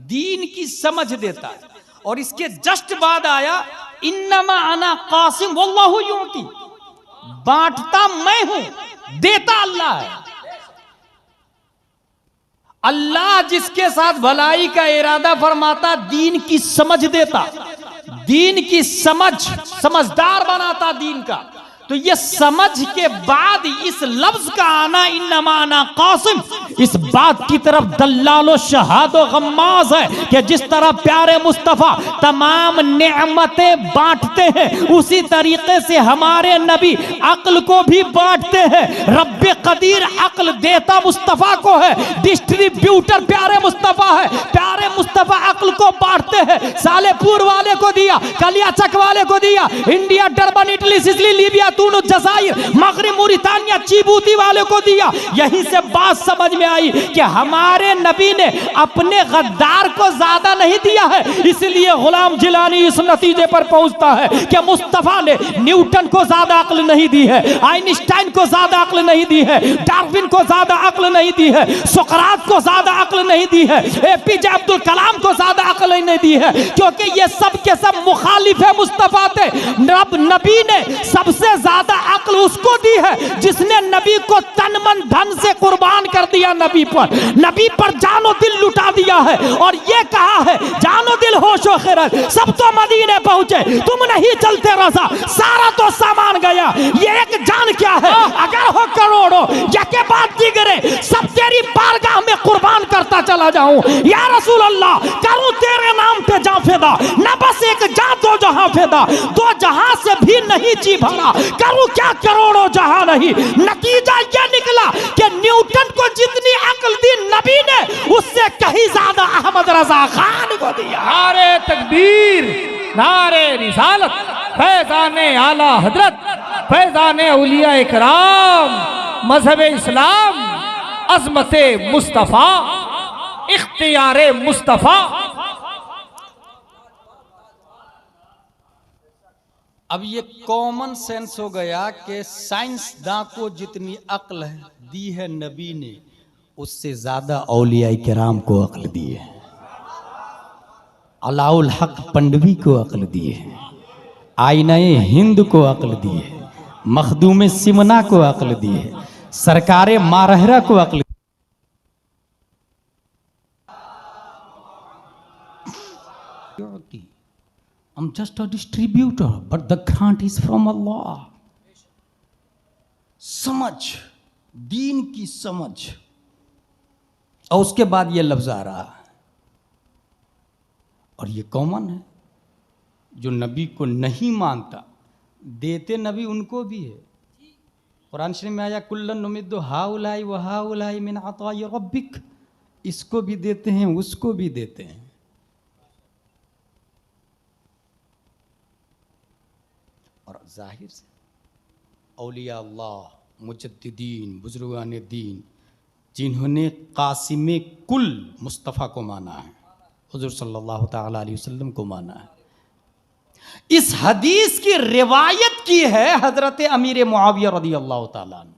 दीन की समझ देता है। और इसके जस्ट बाद आया इन्नमा अना क़ासिम वल्लाहु युअति, बांटता मैं हूं, देता अल्लाह है। अल्लाह जिसके साथ भलाई का इरादा फरमाता, दीन की समझ देता, दीन की समझदार बनाता दीन का। तो ये समझ के बाद इस लफ्ज का आना इन्नमा अना क़ासिम, इस बात की तरफ दल्लालो शहादो गम्माज है कि जिस तरह प्यारे मुस्तफ़ा तमाम नेमतें बांटते हैं, उसी तरीके से हमारे नबी अक्ल को भी बांटते हैं। रब्बे कदीर अक्ल देता मुस्तफ़ा को है, डिस्ट्रीब्यूटर प्यारे मुस्तफ़ा है। प्यारे मुस्तफ़ा अक्ल को बांटते हैं। सालेपुर वाले को दिया, कलियाचक वाले को दिया, India, Durban, Italy, Sicily, Libya, तूनुस, जज़ाइर, मगरिब, मोरितानिया, चिबूती वाले को दिया। यहीं से बात समझ में आई कि हमारे नबी ने अपने गद्दार को ज्यादा नहीं दिया है। इसलिए गुलाम जिलानी इस नतीजे पर पहुंचता है कि मुस्तफा ने न्यूटन को ज्यादा अक्ल नहीं दी है, आइंस्टाइन को ज्यादा अक्ल नहीं दी है, डार्विन को ज्यादा अक्ल नहीं दी है, सुकरात को ज्यादा अक्ल नहीं दी है, एपीजे अब्दुल कलाम को ज्यादा अक्ल नहीं दी है, क्योंकि ये सब के सब मुखालिफ है मुस्तफा थे। नबी ने सबसे ज्यादा अक्ल उसको दी है जिसने नबी को तन मन धन से कुर्बान कर दिया, नबी पर जानो दिल लुटा दिया है। और ये कहा है जानो दिल होशो खैरत, सब तो मदीने पहुंचे, तुम नहीं चलते रजा, सारा तो सामान गया। ये एक जान क्या है, अगर हो करोड़ों या के बाद दिगरे, सब तेरी बारगाह में कुर्बान करता चला जाऊं। या रसूल अल्लाह, करूं तेरे नाम पे जान फेदा, न बस एक जान दो जहां फेदा, दो जहां से भी नहीं जी भरा, करूं क्या करोड़ों जहां नहीं। नतीजा यह निकला कि न्यूटन को जितनी अक्ल दी नबी ने, उससे कहीं ज्यादा अहमद रजा खान को दिया। नारे तकबीर, नारे रिसालत, फैज़ाने आला हजरत, फैज़ाने औलिया इकराम, मजहब इस्लाम, अज़मते मुस्तफ़ा, इख्तियारे मुस्तफ़ा। अब ये कॉमन सेंस हो गया कि साइंसदां को जितनी अक्ल दी है नबी ने, उससे ज्यादा औलिया किराम को अक्ल दी है। अलाउल हक पंडवी को अक्ल दिए, आईनाए हिंद को अक्ल दिए, मखदूम सिमना को अक्ल दिए, सरकारे मारहरा को अक्ल। I'm just a distributor, but the grant is from Allah. समझ, दीन की समझ। और उसके बाद ये लफ्ज आ रहा है, और ये कॉमन है, जो नबी को नहीं मानता, देते नबी उनको भी है। कुरान शरीफ में आया कुल्लन नुमिद्दु हाउलाई व हाउलाई मिन अताई रब्बिक, इसको भी देते हैं उसको भी देते हैं। और जाहिर से औलिया अल्लाह मुजद्दिदीन बुजुर्गान दीन जिन्होंने कासिम कुल मुस्तफ़ा को माना है, हुजूर सल्लल्लाहु ताला अलैहि वसल्लम को माना है, इस हदीस की रिवायत की है हजरत अमीर मुआविया रदियल्लाहु ताला अन्हु।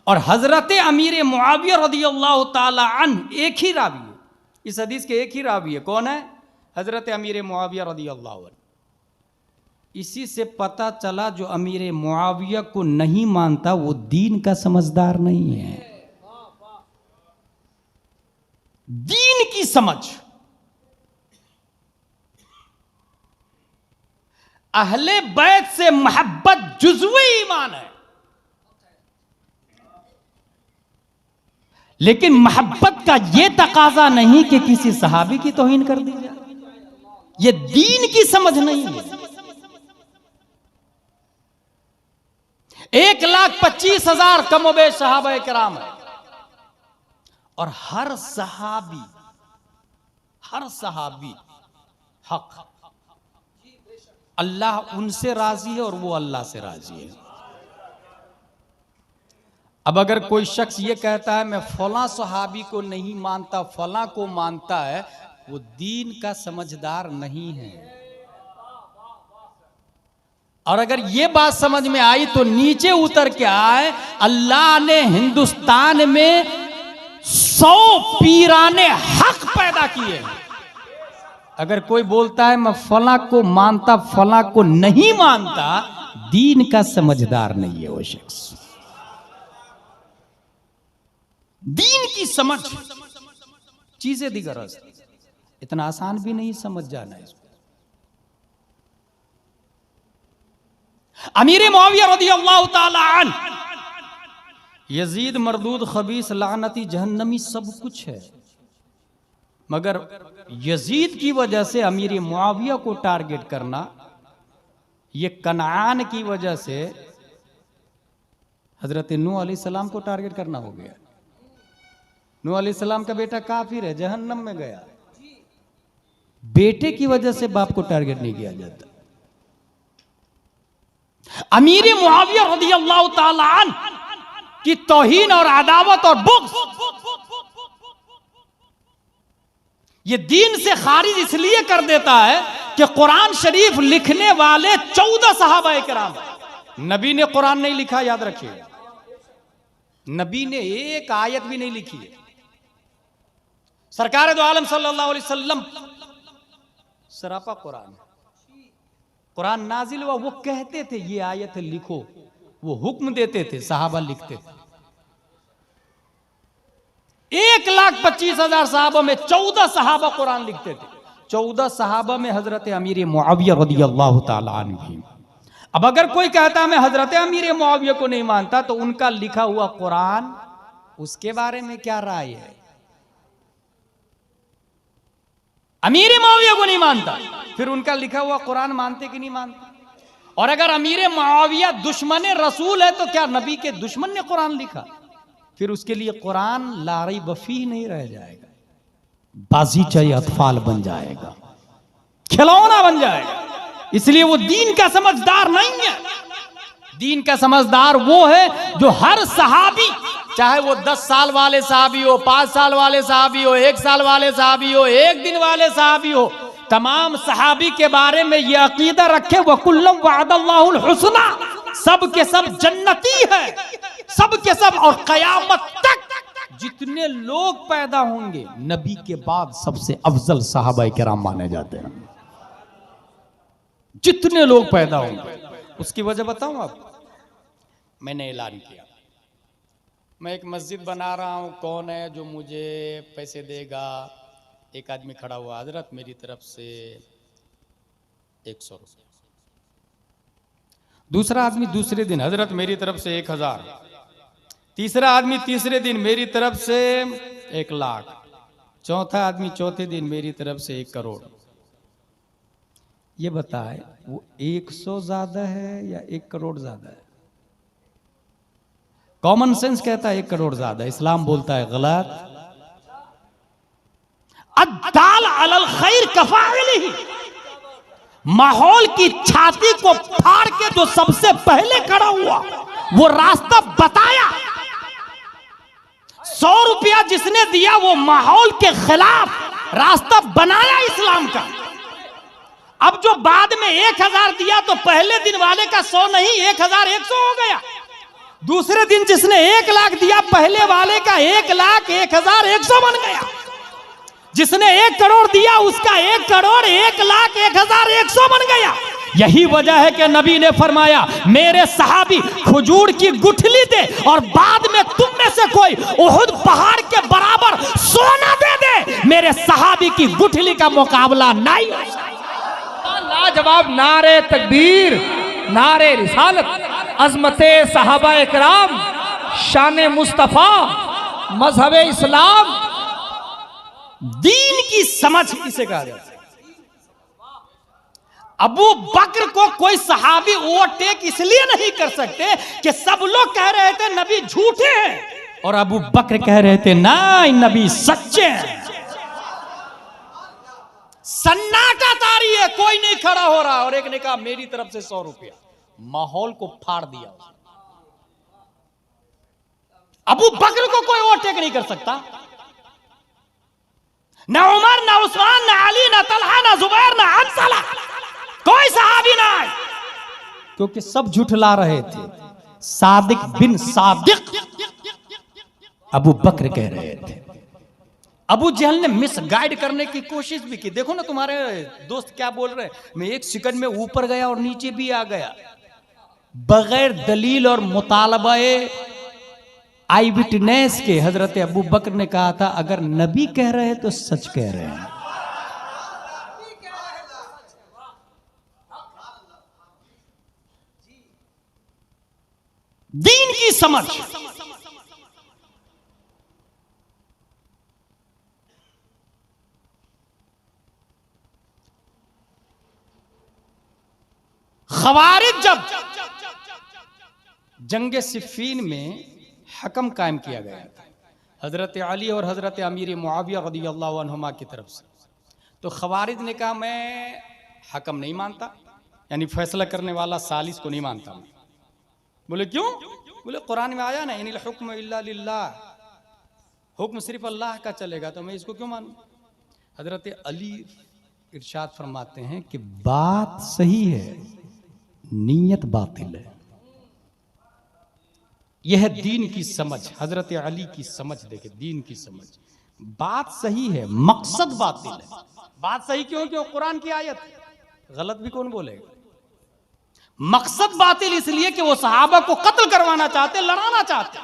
और हजरत अमीर मुआविया रदियल्लाहु ताला अन्हु एक ही रावी है, इस हदीस के एक ही रावी है। कौन है? हजरत अमीर मुआविया रदियल्लाहु अन्हु। इसी से पता चला जो अमीर मुआविया को नहीं मानता वो दीन का समझदार नहीं है। दीन की समझ, अहले बैत से मोहब्बत जुज़वी ईमान है, लेकिन मोहब्बत का यह तकाजा नहीं कि किसी सहाबी की तौहीन कर दी जाए। यह दीन की समझ नहीं है। 1,25,000 कमोबेश सहाबा किराम है, और हर सहाबी हक, अल्लाह उनसे राजी है और वो अल्लाह से राजी है। अब अगर कोई शख्स ये कहता है मैं फलां सहाबी को नहीं मानता, फलां को मानता है, वो दीन का समझदार नहीं है। और अगर ये बात समझ में आई तो नीचे उतर के आए, अल्लाह ने हिंदुस्तान में 100 पीराने हक पैदा किए। अगर कोई बोलता है मैं फला को मानता फला को नहीं मानता, दीन का समझदार नहीं है वो शख्स। दीन की समझ चीजें दी गरज, इतना आसान भी नहीं समझ जाना है इसको। अमीर मुआविया रदियल्लाहु ताला अन्हु, यजीद मरदूद खबीस लानती जहन्नमी सब कुछ है, मगर यजीद की वजह से अमीर मुआविया को टारगेट करना, ये कनान की वजह से हजरत नूह अलैहिस्सलाम को टारगेट करना हो गया। नूह अलैहिस्सलाम का बेटा काफिर है, जहन्नम में गया। बेटे की वजह से बाप को टारगेट नहीं किया जाता। अमीर मुआविया रदियल्लाहु ताला अन्हु की तौहीन और अदावत और बुग़्ज़ ये दीन से खारिज इसलिए कर देता है कि कुरान शरीफ लिखने वाले 14 सहाबा किराम, नबी ने कुरान नहीं लिखा, याद रखिए, नबी ने एक आयत भी नहीं लिखी है। सरकार दो आलम सल्लल्लाहु अलैहि वसल्लम सरापा कुरान नाजिल हुआ, वो कहते थे ये आयत लिखो, वो हुक्म देते थे, सहाबा लिखते थे। 1,25,000 सहाबा में 14 सहाबा कुरान लिखते थे। 14 सहाबा में हजरत अमीर मुआविया रदियल्लाहु ताला अन्हु भी। अब अगर कोई कहता मैं हजरत अमीर मुआविया को नहीं मानता, तो उनका लिखा हुआ कुरान, उसके बारे में क्या राय है? अमीर मुआविया को नहीं मानता, फिर उनका लिखा हुआ कुरान मानते कि नहीं मानते? और अगर अमीर मुआविया दुश्मन रसूल है, तो क्या नबी के दुश्मन ने कुरान लिखा? फिर उसके लिए कुरान लारी बफी नहीं रह जाएगा, बाजीचा अतफाल बन जाएगा, खिलौना बन जाएगा। इसलिए वो दीन का समझदार नहीं है। दीन का समझदार वो है जो हर सहाबी, चाहे वो 10 साल वाले सहाबी हो, 5 साल वाले सहाबी हो, 1 साल वाले सहाबी हो, 1 दिन वाले सहाबी हो, तमाम सहाबी के बारे में ये अकीदा रखे वकुल्लम वअदल्लाहुल हुस्ना, सब के सब जन्नती है, सब के सब, और कयामत तक जितने लोग पैदा होंगे नबी के बाद सबसे अफजल सहाबा किराम माने जाते हैं। जितने लोग पैदा होंगे, उसकी वजह बताऊं आपको। मैंने ऐलान किया, मैं एक मस्जिद बना रहा हूं, कौन है जो मुझे पैसे देगा? एक आदमी खड़ा हुआ, हजरत मेरी तरफ से 100 रुपये। दूसरा आदमी दूसरे दिन, हजरत मेरी तरफ से 1000। तीसरा आदमी तीसरे दिन मेरी तरफ से 1 लाख। चौथा आदमी चौथे दिन मेरी तरफ से 1 करोड़। ये बताए वो 100 ज्यादा है या 1 करोड़ ज्यादा है? कॉमन सेंस कहता है 1 करोड़ ज्यादा, इस्लाम बोलता है गलत। अद्दाल अलल खैर कफाइलिही, माहौल की छाती को फाड़ के जो सबसे पहले खड़ा हुआ वो रास्ता बताया। 100 रुपया जिसने दिया वो माहौल के खिलाफ रास्ता बनाया इस्लाम का। अब जो बाद में 1000 दिया तो पहले दिन वाले का 100 नहीं 1100 हो गया। दूसरे दिन जिसने 1 लाख दिया पहले वाले का 1 लाख 1100 बन गया। जिसने 1 करोड़ दिया उसका 1 करोड़ 1 लाख 1100 बन गया। यही वजह है कि नबी ने फरमाया मेरे सहाबी खजूर की गुठली दे और बाद में तुम में से कोई उहुद पहाड़ के बराबर सोना दे दे, मेरे सहाबी की गुठली का मुकाबला नहीं। लाजवाब नारे तकबीर, नारे रिसालत, अजमते सहाबा इकराम, शान मुस्तफा, मजहब इस्लाम, दीन की समझ इसे कहा जाता है। अबू बकर को कोई सहाबी ओवरटेक इसलिए नहीं कर सकते कि सब लोग कह रहे थे नबी झूठे हैं और अबू बकर कह रहे थे नहीं नबी सच्चे हैं। सन्नाटा तारी है, कोई नहीं खड़ा हो रहा। और एक ने कहा मेरी तरफ से 100 रुपया। माहौल को फाड़ दिया। अबू बकर को कोई ओवरटेक नहीं कर सकता। न उमर, न उस्मान, न अली, न तलहा, न जुबैर, न हंसला, कोई सहाबी ना आए, क्योंकि सब झुठला रहे थे। सादिक बिन सादिक अबू बकर कह रहे थे। अबू जहल ने मिस गाइड करने की कोशिश भी की। देखो ना तुम्हारे दोस्त क्या बोल रहे हैं, मैं 1 सेकंड में ऊपर गया और नीचे भी आ गया। बगैर दलील और मुतालबाए आई विटनेस के हजरत अबू बकर ने कहा था अगर नबी कह रहे हैं तो सच कह रहे हैं। दीन की समझ, खवारिज जब जंग सिफ़ीन में हकम कायम किया गया था हजरत अली और हजरत अमीर मुआविया रज़ियल्लाहु अन्हुमा की तरफ से, तो खवारिज ने कहा मैं हकम नहीं मानता, यानी फैसला करने वाला सालिस को नहीं मानता मैं। बोले क्यों? बोले कुरान में आया ना इनिल हुक्म इल्ला लिल्लाह, हुक्म सिर्फ अल्लाह का चलेगा, तो मैं इसको क्यों मानूं? हजरत अली इरशाद फरमाते हैं कि बात सही है, नीयत बातिल है। यह है दीन की समझ। हजरत अली की समझ देखे, दीन की समझ। बात सही है, मकसद बातिल है। बात सही क्यों? क्यों कुरान की आयत, गलत भी कौन बोलेगा। मकसद बातिल इसलिए कि वो सहाबा को कत्ल करवाना चाहते, लड़ाना चाहते।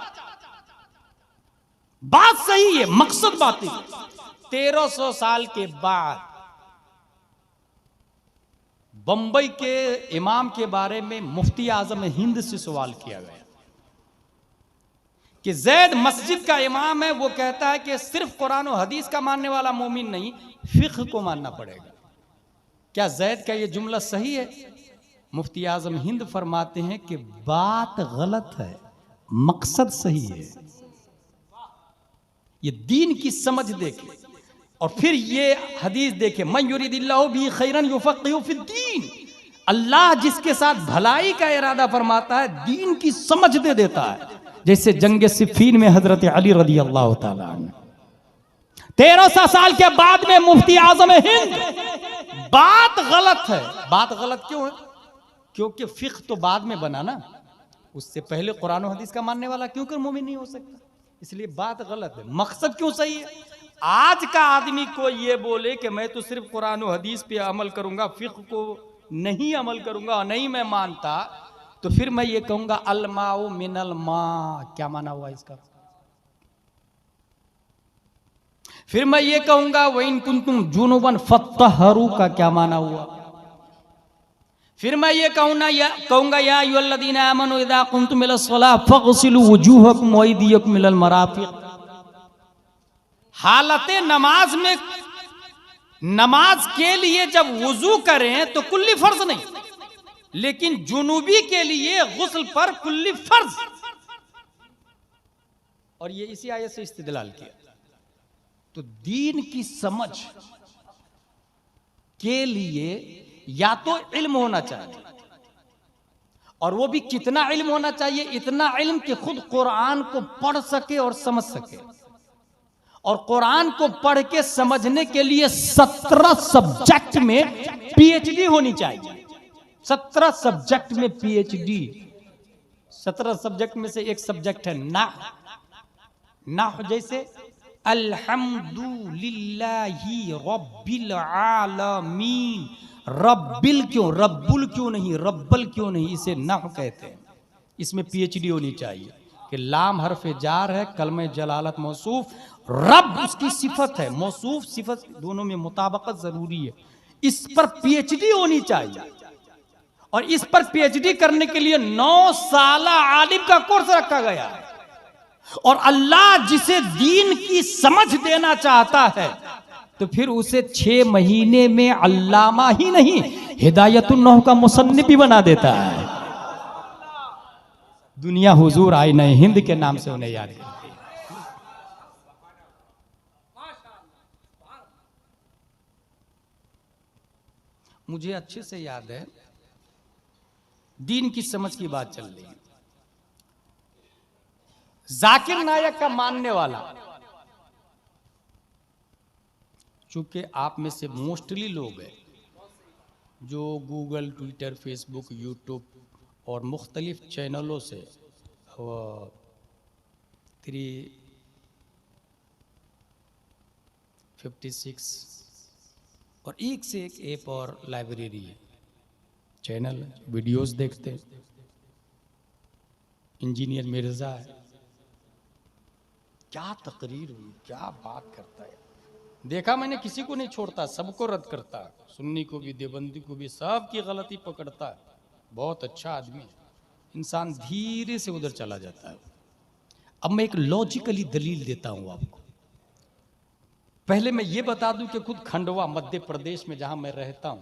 बात सही है, मकसद बातिल। 1300 साल के बाद बंबई के इमाम के बारे में मुफ्ती आजम हिंद से सवाल किया गया कि जैद मस्जिद का इमाम है, वो कहता है कि सिर्फ कुरान और हदीस का मानने वाला मोमिन नहीं, फिक्र को मानना पड़ेगा। क्या जैद का ये जुमला सही है? मुफ्ती आजम हिंद फरमाते हैं कि बात गलत है, मकसद सही है। ये दीन की समझ देखे और फिर ये हदीस देखे, मन युरिदिल्लाहु बिही खैरन युफक्किहु फिद्दीन। अल्लाह जिसके साथ भलाई का इरादा फरमाता है, दीन की समझ दे देता है। जैसे जंग सिफ़ीन में हजरत अली रज़ियल्लाहु ताला अन्हु 1300 साल के बाद में मुफ्ती आजम हिंद, बात गलत है। बात गलत क्यों है? क्योंकि फिक्र तो बाद में बना ना, उससे पहले कुरान और हदीस का मानने वाला क्यों कर मोमिन नहीं हो सकता? इसलिए बात गलत है। मकसद क्यों सही है? आज का आदमी को ये बोले कि मैं तो सिर्फ कुरान और हदीस पे अमल करूंगा, फिक्र को नहीं अमल करूंगा और नहीं मैं मानता, तो फिर मैं ये कहूंगा अलमाओ मिनल माँ। क्या माना हुआ इसका? फिर मैं ये कहूंगा वइन कुंतुम जुनुबन फत्तहरू का क्या माना हुआ? फिर मैं ये कहूंगा या अय्युहल्लज़ीना आमनू इज़ा कुंतुम इला सलाह फग़सिलू वजूहकुम व अयदियकुम इलल मराफ़िक़। हालत नमाज में, नमाज के लिए जब वुजू करें तो कुल्ली फर्ज नहीं, लेकिन जुनूबी के लिए गुस्ल पर कुल्ली फर्ज। और ये इसी आयत से इस्तिदलाल किया। तो दीन की समझ के लिए या तो इल्म होना चाहिए, और वो भी कितना इल्म होना चाहिए? इतना इल्म कि खुद कुरान को पढ़ सके और समझ सके। और कुरान को पढ़ के समझने के लिए 17 सब्जेक्ट में पीएचडी होनी चाहिए। 17 सब्जेक्ट में पीएचडी। 17 सब्जेक्ट में से एक सब्जेक्ट है नाह। जैसे अल्हम्दुलिल्लाहि रब्बिल आलमीन। रब्बिल क्यों, रब्बुल क्यों नहीं, रब्बल क्यों नहीं? इसे नाह कहते हैं। इसमें पीएचडी होनी चाहिए कि लाम हर्फ जार है, कलमे जलालत मौसूफ, रब उसकी सिफत है, मौसूफ सिफत दोनों में मुताबकत जरूरी है। इस पर पीएचडी होनी चाहिए। और इस पर पीएचडी करने के लिए 9 साल आलिम का कोर्स रखा गया है। और अल्लाह जिसे दीन की समझ देना चाहता है तो फिर उसे 6 महीने में अल्लामा ही नहीं, हिदायतुन्नह का मुसन्निफ भी बना देता है। दुनिया हुजूर आए नए हिंद के नाम से उन्हें याद करती है। मुझे अच्छे से याद है, दीन की समझ की बात चल रही है। जाकिर नायक का मानने वाला, चूंकि आप में से मोस्टली लोग हैं जो गूगल, ट्विटर, फेसबुक, यूट्यूब और मुख्तलिफ चैनलों से 356 और एक से एक ऐप और लाइब्रेरी है, चैनल, वीडियोस देखते हैं। इंजीनियर मिर्जा है, क्या तकरीर हुई, क्या बात करता है। देखा मैंने, किसी को नहीं छोड़ता, सबको रद्द करता, सुन्नी को भी, देवबंदी को भी, सबकी गलती पकड़ता है। बहुत अच्छा आदमी है। इंसान धीरे से उधर चला जाता है। अब मैं एक लॉजिकली दलील देता हूं आपको। पहले मैं ये बता दूं कि खुद खंडवा मध्य प्रदेश में जहां मैं रहता हूं,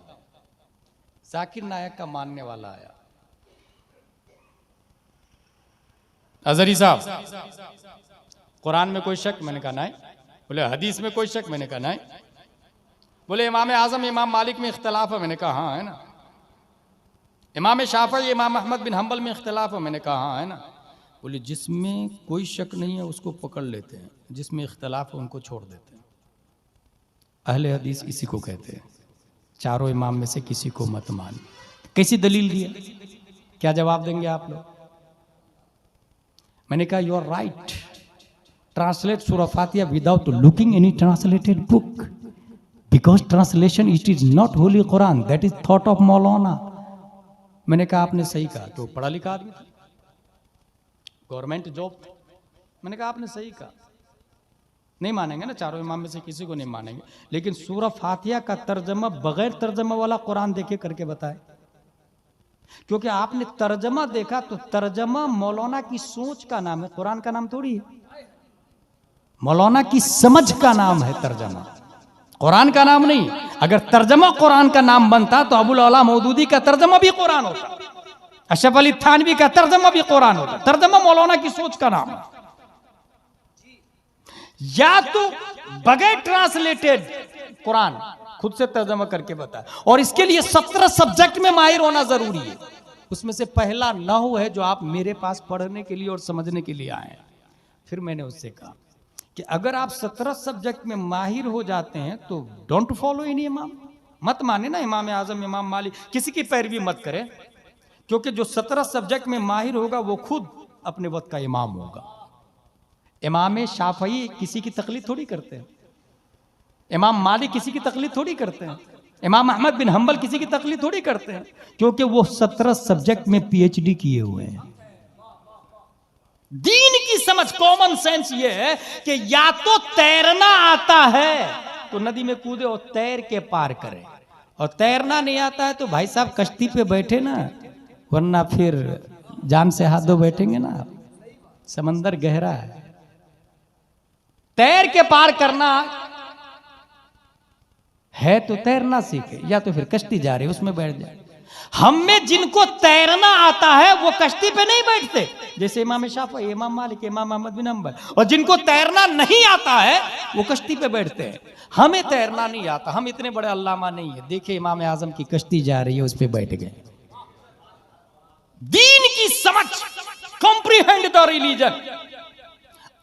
जाकिर नायक का मानने वाला आया। अजहरी साहब, कुरान में कोई शक? मैंने कहा नहीं। बोले हदीस में कोई शक? मैंने कहा नहीं। बोले इमाम आजम इमाम मालिक में इख्तलाफ है? मैंने कहा हाँ है ना। इमाम शाफी इमाम अहमद बिन हम्बल में इख्तलाफ है? मैंने कहा हाँ है ना। बोले जिसमें कोई शक नहीं है उसको पकड़ लेते हैं, जिसमें इख्तलाफ है उनको छोड़ देते हैं। अहले हदीस इसी को कहते हैं। चारों इमाम में से किसी को मत मान। कैसी दलील दी है? क्या जवाब देंगे आप लोग? मैंने कहा यू आर राइट, ट्रांसलेट सूरह फातिहा without looking any translated book, because translation it is not holy Quran, that is thought of मौलाना। मैंने कहा आपने सही कहा। तो पढ़ा लिखा आदमी था, गवर्नमेंट जॉब। मैंने कहा आपने सही कहा। नहीं मानेंगे ना, चारों इमाम में से किसी को नहीं मानेंगे, लेकिन सूरह फातिहा का तर्जमा बगैर तर्जमा वाला कुरान देखे करके बताए। क्योंकि आपने तर्जमा देखा तो तर्जमा मौलाना की सोच का नाम है, कुरान का नाम थोड़ी है। मौलाना की समझ का नाम है तर्जमा, कुरान का नाम नहीं। अगर तर्जमा कुरान का नाम बनता तो अबुल अला मौदूदी का तर्जमा भी कुरान होता, अशरफ अली थानवी का तर्जमा भी कुरान होता। तर्जमा मौलाना की सोच का नाम है। या तो बगैर ट्रांसलेटेड कुरान खुद से तर्जमा करके बताए, और इसके लिए 17 सब्जेक्ट में माहिर होना जरूरी है। उसमें से पहला नहू है जो आप मेरे पास पढ़ने के लिए और समझने के लिए आए हैं। फिर मैंने उससे कहा कि अगर आप 17 सब्जेक्ट में माहिर हो जाते हैं तो डोंट फॉलो एनी इमाम, मत माने ना इमाम आजम इमाम मालिक, किसी की पैरवी मत करें। क्योंकि जो 17 सब्जेक्ट में माहिर होगा वो खुद अपने वक्त का इमाम होगा। इमाम शाफई किसी की तकलीद थोड़ी करते हैं, इमाम मालिक किसी की तकलीद थोड़ी करते हैं, इमाम अहमद बिन हंबल किसी की तकलीद थोड़ी करते हैं, क्योंकि वो 17 सब्जेक्ट में पीएचडी किए हुए हैं। दीन की समझ, कॉमन सेंस ये है कि या तो तैरना आता है तो नदी में कूदे और तैर के पार करे, और तैरना नहीं आता है तो भाई साहब कश्ती पे बैठे ना, वरना फिर जान से हाथ धो बैठेंगे ना आप। समंदर गहरा है, तैर के पार करना है तो तैरना सीखे, या तो फिर कश्ती जा रही उसमें बैठ जाए। हम में जिनको तैरना आता है वो कश्ती पे नहीं बैठते, जैसे इमाम शाफई, इमाम मालिक, इमाम अहमद बिन हंबल, और जिनको तैरना नहीं आता है वो कश्ती पे बैठते हैं। हमें तैरना नहीं आता, हम इतने बड़े अल्लामा नहीं है। देखिए इमाम आजम की कश्ती जा रही है, उस पे बैठ गए। दीन की समझ, कॉम्प्रिहेंड द रिलीजन।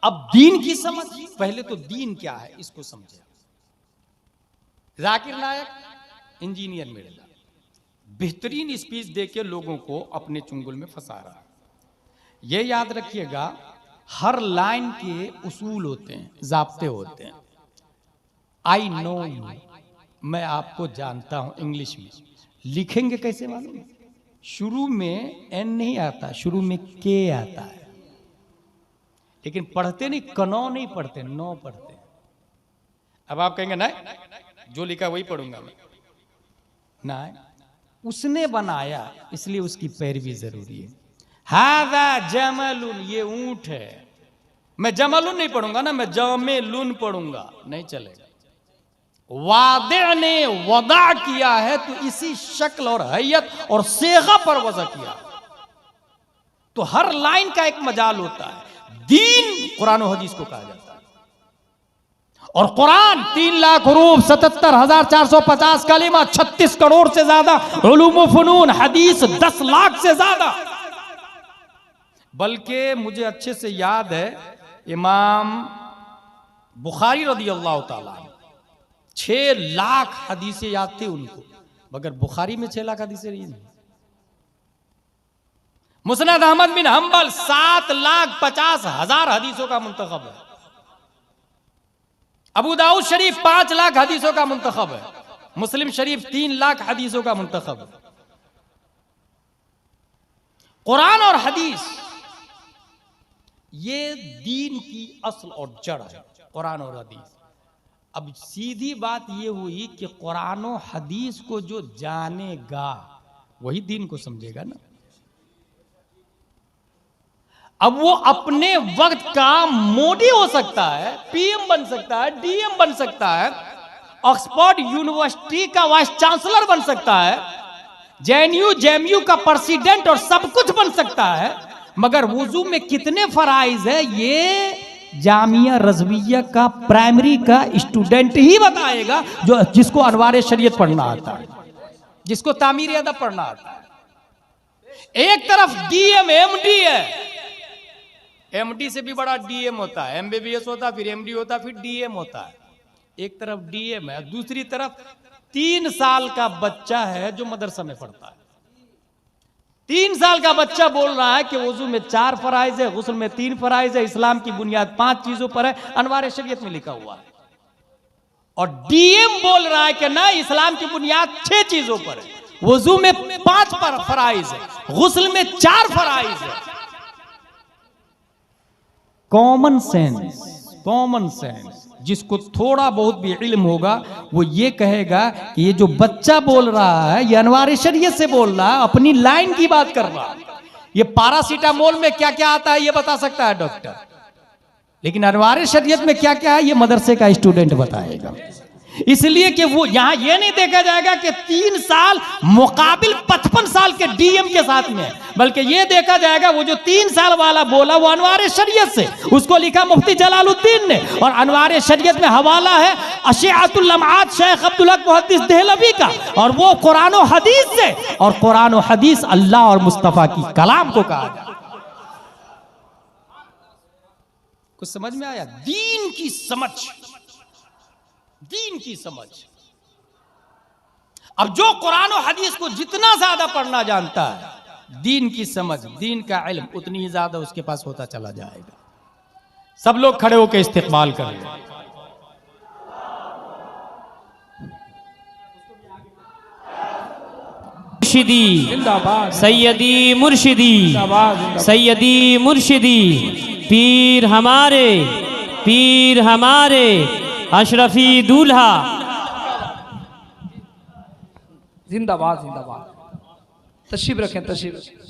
अब दीन की समझ, पहले तो दीन क्या है इसको समझे। जाकिर नायक इंजीनियर मिला, बेहतरीन स्पीच देके लोगों को अपने चुंगल में फंसा रहा है। यह याद रखिएगा, हर लाइन के उसूल होते हैं, जाब्ते होते हैं। आई नो यू, मैं आपको जानता हूं। इंग्लिश में लिखेंगे कैसे मालूम? शुरू में एन नहीं आता, शुरू में के आता है, लेकिन पढ़ते नहीं, कनो नहीं पढ़ते, नो पढ़ते। अब आप कहेंगे नहीं, जो लिखा वही पढ़ूंगा मैं। नहीं, उसने बनाया इसलिए उसकी पैरवी जरूरी है। हादा जमलुन, ये ऊंट है। मैं जमलुन नहीं पढ़ूंगा ना, मैं जमेलुन पढ़ूंगा, नहीं चलेगा। वादे ने वदा किया है तो इसी शक्ल और हैयत और सेगा पर वज़ा किया। तो हर लाइन का एक मजाल होता है। दीन कुरान और हदीस को कहा जाता है, और कुरान 3 लाख हरूफ, 77,450 कलिमा, 36 करोड़ से ज्यादा उलूम व फनून, हदीस 10 लाख से ज्यादा। बल्कि मुझे अच्छे से याद है, इमाम बुखारी रदी अल्लाह ताला 6 लाख हदीसें याद थी उनको, मगर बुखारी में 6 लाख हदीसें नहीं। मुस्नद अहमद बिन हंबल 7,50,000 हदीसों का मुंतखब है। अबू दाऊद शरीफ 5 लाख हदीसों का मुंतखब है। मुस्लिम शरीफ 3 लाख हदीसों का मुंतखब है। कुरान और हदीस ये दीन की असल और जड़ है, कुरान और हदीस। अब सीधी बात ये हुई कि कुरान और हदीस को जो जानेगा वही दीन को समझेगा ना। अब वो अपने वक्त का मोदी हो सकता है, पीएम बन सकता है, डीएम बन सकता है, ऑक्सफोर्ड यूनिवर्सिटी का वाइस चांसलर बन सकता है, जेएनयू का प्रेसिडेंट और सब कुछ बन सकता है, मगर वुजू में कितने फराइज है ये जामिया रज़विया का प्राइमरी का स्टूडेंट ही बताएगा, जो जिसको अनवार शरीयत पढ़ना आता है, जिसको तामीर अदब पढ़ना आता है। एक तरफ डीएम एमडी है, एमडी से भी बड़ा डीएम होता है, एमबीबीएस होता है, फिर एमडी होता है, फिर डीएम होता है। एक तरफ डीएम है, दूसरी तरफ 3 साल का बच्चा है जो मदरसा में पढ़ता है। 3 साल का बच्चा बोल रहा है कि वुजू में 4 फराइज है, गुस्ल में 3 फराइज है, इस्लाम की बुनियाद 5 चीजों पर है, अनवार शरीयत में लिखा हुआ है। और डीएम बोल रहा है कि ना, इस्लाम की बुनियाद 6 चीजों पर है, वुजू में 5 फराइज है, गुस्ल में 4 फराइज है। Common sense, common sense. जिसको थोड़ा बहुत भी इल्म होगा वो ये कहेगा कि ये जो बच्चा बोल रहा है ये अनवार शरीयत से बोल रहा है, अपनी लाइन की बात कर रहा है। ये पैरासीटामोल में क्या क्या आता है ये बता सकता है डॉक्टर, लेकिन अनवार शरीयत में क्या क्या है ये मदरसे का स्टूडेंट बताएगा। इसलिए कि वो यहां ये नहीं देखा जाएगा कि 3 साल मुकाबिल 55 साल के डीएम के साथ में, बल्कि ये देखा जाएगा वो जो 3 साल वाला बोला वो अनवार शरीयत से, उसको लिखा मुफ्ती जलालुद्दीन ने, और अनवार शरीयत में हवाला है अशिअतुल लम्आत शेख अब्दुल हक मुहद्दिस देहलवी का, और वो कुरान और हदीस से, और कुरान और हदीस अल्लाह और मुस्तफा की कलाम को कहा जाए। कुछ समझ में आया? दीन की समझ, दीन की समझ। अब जो कुरान और हदीस को जितना ज्यादा पढ़ना जानता है, दीन की समझ, दीन का इल्म उतनी ही ज्यादा उसके पास होता चला जाएगा। सब लोग खड़े होकर इस्तेकबाल करें। मुर्शिदी जिंदाबाद सैयदी मुर्शिदी जिंदाबाद जिंदाबाद। सैयदी मुर्शिदी पीर हमारे अशरफी दूल्हा। जिंदाबाद जिंदाबाद। तशरीफ रखें तशरीफ रखें।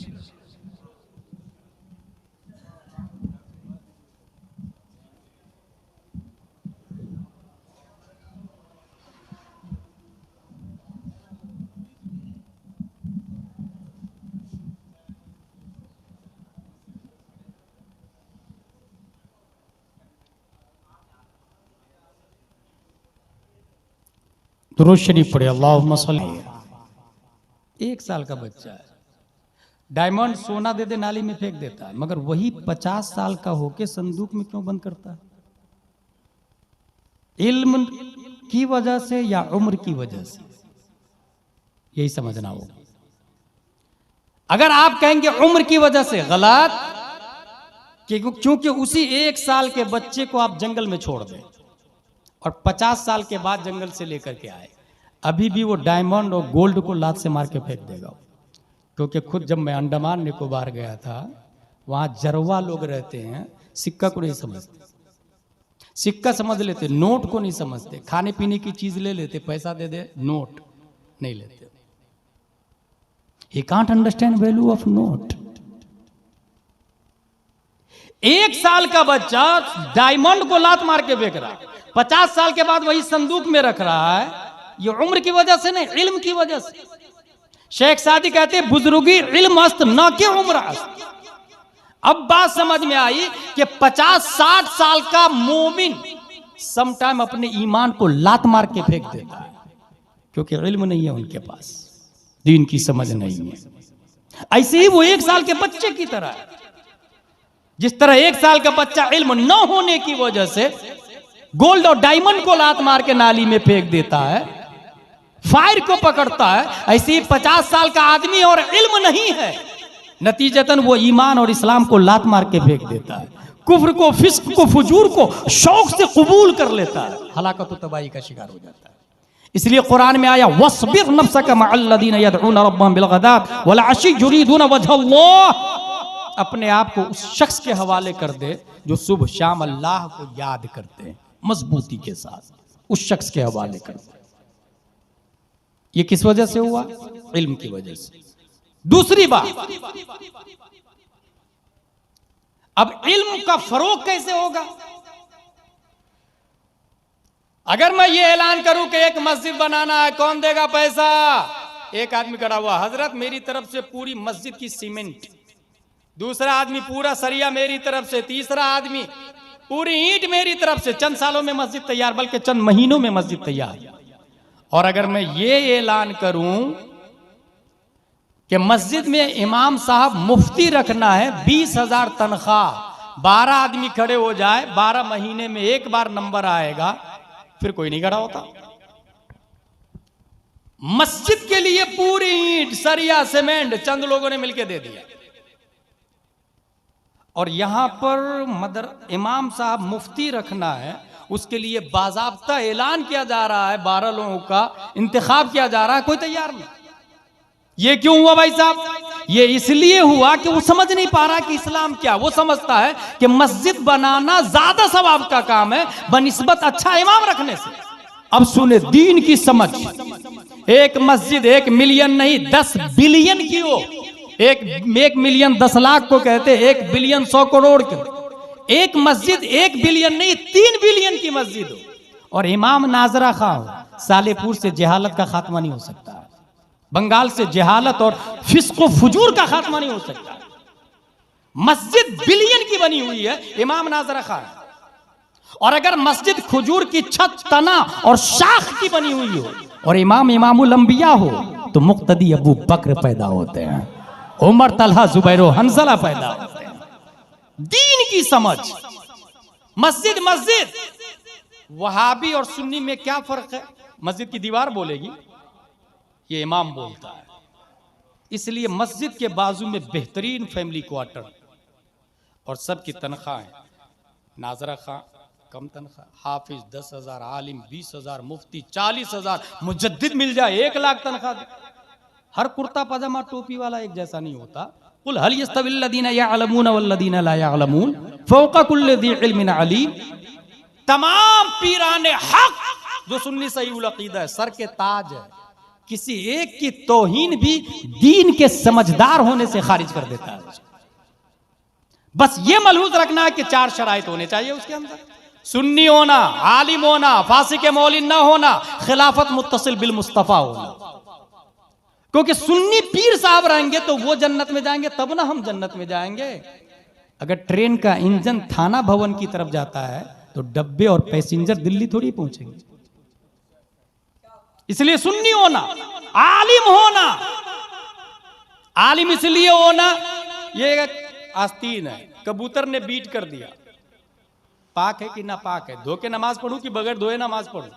दुरूद शरीफ पढ़े अल्लाहुम्मा सल्ली। 1 साल का बच्चा है, डायमंड सोना दे दे नाली में फेंक देता है, मगर वही 50 साल का होके संदूक में क्यों बंद करता है? इल्म की वजह से या उम्र की वजह से? यही समझना होगा। अगर आप कहेंगे उम्र की वजह से, गलत, क्योंकि उसी 1 साल के बच्चे को आप जंगल में छोड़ दें और 50 साल के बाद जंगल से लेकर के आए, अभी भी वो डायमंड और गोल्ड को लात से मार के फेंक देगा। क्योंकि खुद जब मैं अंडमान निकोबार गया था, वहाँ जरवा लोग रहते हैं, सिक्का को नहीं समझते। सिक्का समझ लेते, नोट को नहीं समझते। खाने पीने की चीज ले लेते, पैसा दे दे, नोट नहीं लेते। He can't understand value of note. 1 साल का बच्चा डायमंड को लात मार के फेंक रहा है, 50 साल के बाद वही संदूक में रख रहा है। ये उम्र की वजह से नहीं, इल्म की वजह से। शेख सादी कहते हैं बुजुर्गी इल्म अस्त न के उम्र अस्त। अब बात समझ में आई कि 50-60 साल का मोमिन समटाइम अपने ईमान को लात मार के फेंक देता है, क्योंकि इल्म नहीं है उनके पास, दीन की समझ नहीं है। ऐसे ही वो 1 साल के बच्चे की तरह है। जिस तरह 1 साल का बच्चा इल्म न होने की वजह से गोल्ड और डायमंड को लात मार के नाली में फेंक देता है, फायर को पकड़ता है, ऐसे ही 50 साल का आदमी और इल्म नहीं है, नतीजतन वो ईमान और इस्लाम को लात मार के फेंक देता है, कुफ्र को, फिस्क को, फुजूर को शौक से कबूल कर लेता है, हलाकत और तबाही का शिकार हो जाता है। इसलिए कुरान में आया वस्बिर नफ्सका मअल्लज़ीना यदऊना रब्बहुम बिलगदात वल अशी युरीदूना वजहल्लाह। अपने आप को उस शख्स के हवाले कर दे जो सुबह शाम अल्लाह को याद करते हैं, मजबूती के साथ उस शख्स के हवाले कर दे। ये किस वजह से हुआ? इल्म की वजह से। दूसरी बात, अब इल्म का फरोग कैसे होगा? अगर मैं ये ऐलान करूं कि एक मस्जिद बनाना है, कौन देगा पैसा? एक आदमी खड़ा हुआ, हजरत मेरी तरफ से पूरी मस्जिद की सीमेंट, दूसरा आदमी पूरा सरिया मेरी तरफ से, तीसरा आदमी पूरी ईंट मेरी तरफ से। चंद सालों में मस्जिद तैयार, बल्कि चंद महीनों में मस्जिद तैयार। और अगर मैं ये ऐलान करूं कि मस्जिद में इमाम साहब मुफ्ती रखना है, 20,000 तनख्वाह, 12 आदमी खड़े हो जाए, 12 महीने में एक बार नंबर आएगा, फिर कोई नहीं खड़ा होता। मस्जिद के लिए पूरी ईंट, सरिया, सीमेंट चंद लोगों ने मिलकर दे दिया, और यहां पर इमाम साहब मुफ्ती रखना है, उसके लिए बाज़ाब्ता ऐलान किया जा रहा है, 12 लोगों का इंतखाब किया जा रहा है, कोई तैयार नहीं। ये क्यों हुआ भाई साहब? ये इसलिए हुआ कि वो समझ नहीं पा रहा कि इस्लाम क्या। वो समझता है कि मस्जिद बनाना ज्यादा सवाब का काम है बनिस्बत अच्छा इमाम रखने से। अब सुने दीन की समझ, एक मस्जिद 1 मिलियन नहीं 10 बिलियन की हो। 1 मिलियन 10 लाख को कहते, 1 बिलियन 100 करोड़ के। एक मस्जिद 1 बिलियन नहीं 3 बिलियन की मस्जिद हो, और इमाम नाजरा खां हो, सालेपुर से जहालत का खात्मा नहीं हो सकता, बंगाल से जहालत और फिस्क व फुजूर का खात्मा नहीं हो सकता। मस्जिद बिलियन की बनी हुई है, इमाम नाजरा खां। और अगर मस्जिद खजूर की छत, तना और शाख की बनी हुई हो और इमाम इमामुल अंबिया हो, तो मुक्तदी अबू बकर पैदा होते हैं, उमर, तलहा, जुबैर, हंजला पैदा होते हैं। दीन की समझ। मस्जिद मस्जिद, वहाबी और सुन्नी में क्या फर्क है? मस्जिद की दीवार बोलेगी, ये इमाम बोलता है। इसलिए मस्जिद के बाजू में बेहतरीन फैमिली क्वार्टर और सबकी तनख्वाहें, नाजरा खां कम तनख्वाह, हाफिज 10,000, आलिम 20,000, मुफ्ती 40,000, मुजद्दिद मिल जाए 1 लाख तनख्वाह दे। हर कुर्ता पजामा टोपी वाला एक जैसा नहीं होता। कुल हल यस्तविल लदीना यअलमून वल्लदीना ला यअलमून फौका कुल्लि ज़ी इल्मिन अलीम। तमाम पीराने हक जो सुन्नी सही उल अकीदा है, सर के ताज है, किसी एक की तौहीन भी दीन के समझदार होने से खारिज कर देता है। बस ये मलहूज रखना है कि 4 शराइत होने चाहिए उसके अंदर, सुन्नी होना, आलिम होना, फासिक मौलिन ना होना, खिलाफत मुत्तसिल बिल मुस्तफा होना। क्योंकि सुन्नी पीर साहब रहेंगे तो वो जन्नत में जाएंगे, तब ना हम जन्नत में जाएंगे। अगर ट्रेन का इंजन थाना भवन की तरफ जाता है तो डब्बे और पैसेंजर दिल्ली थोड़ी पहुंचेंगे। इसलिए सुन्नी होना, आलिम होना, आलिम इसलिए होना, ये आस्तीन है, कबूतर ने बीट कर दिया, पाक है कि ना पाक है, धो के नमाज पढ़ूं कि बगैर धोए नमाज पढ़ूं।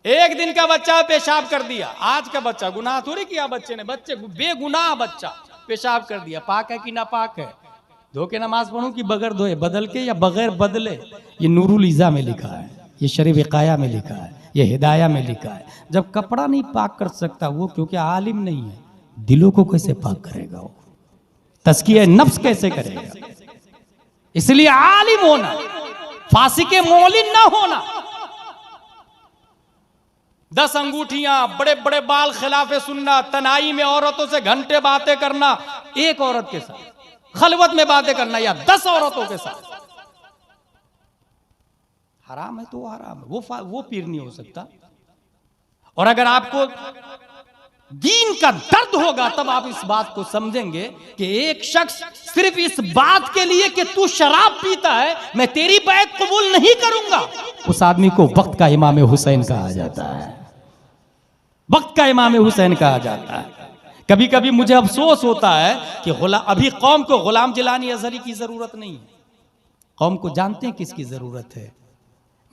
एक दिन का बच्चा पेशाब कर दिया, आज का बच्चा, गुनाह थोड़ी किया बच्चे ने, बच्चे बेगुनाह बच्चा पेशाब कर दिया, पाक है कि ना पाक है, धो के नमाज पढ़ूं कि बगैर धोए, बदल के या बगैर बदले। ये नूरुल इज़ा में लिखा है, ये शरीफ इकाया में लिखा है, ये हिदाया में लिखा है। जब कपड़ा नहीं पाक कर सकता वो, क्योंकि आलिम नहीं है, दिलों को कैसे पाक करेगा वो, तज़किया नफ्स कैसे करेगा। इसलिए आलिम होना, फासिके मौलिन ना होना। 10 अंगूठियां, बड़े बड़े बाल, खिलाफे सुन्ना, तनाई में औरतों से घंटे बातें करना, एक औरत के साथ खलवत में बातें करना, या 10 औरतों के साथ, हराम है तो हराम है, वो पीर नहीं हो सकता। और अगर आपको दीन का दर्द होगा तब आप इस बात को समझेंगे कि एक शख्स सिर्फ इस बात के लिए कि तू शराब पीता है मैं तेरी बैत कबूल नहीं करूंगा, उस आदमी को वक्त का इमाम हुसैन कहा जाता है, वक्त का इमाम हुसैन कहा जाता है। कभी कभी मुझे अफसोस होता है कि अभी कौम को गुलाम जिलानी अजहरी की जरूरत नहीं है। कौम को जानते हैं किसकी जरूरत है?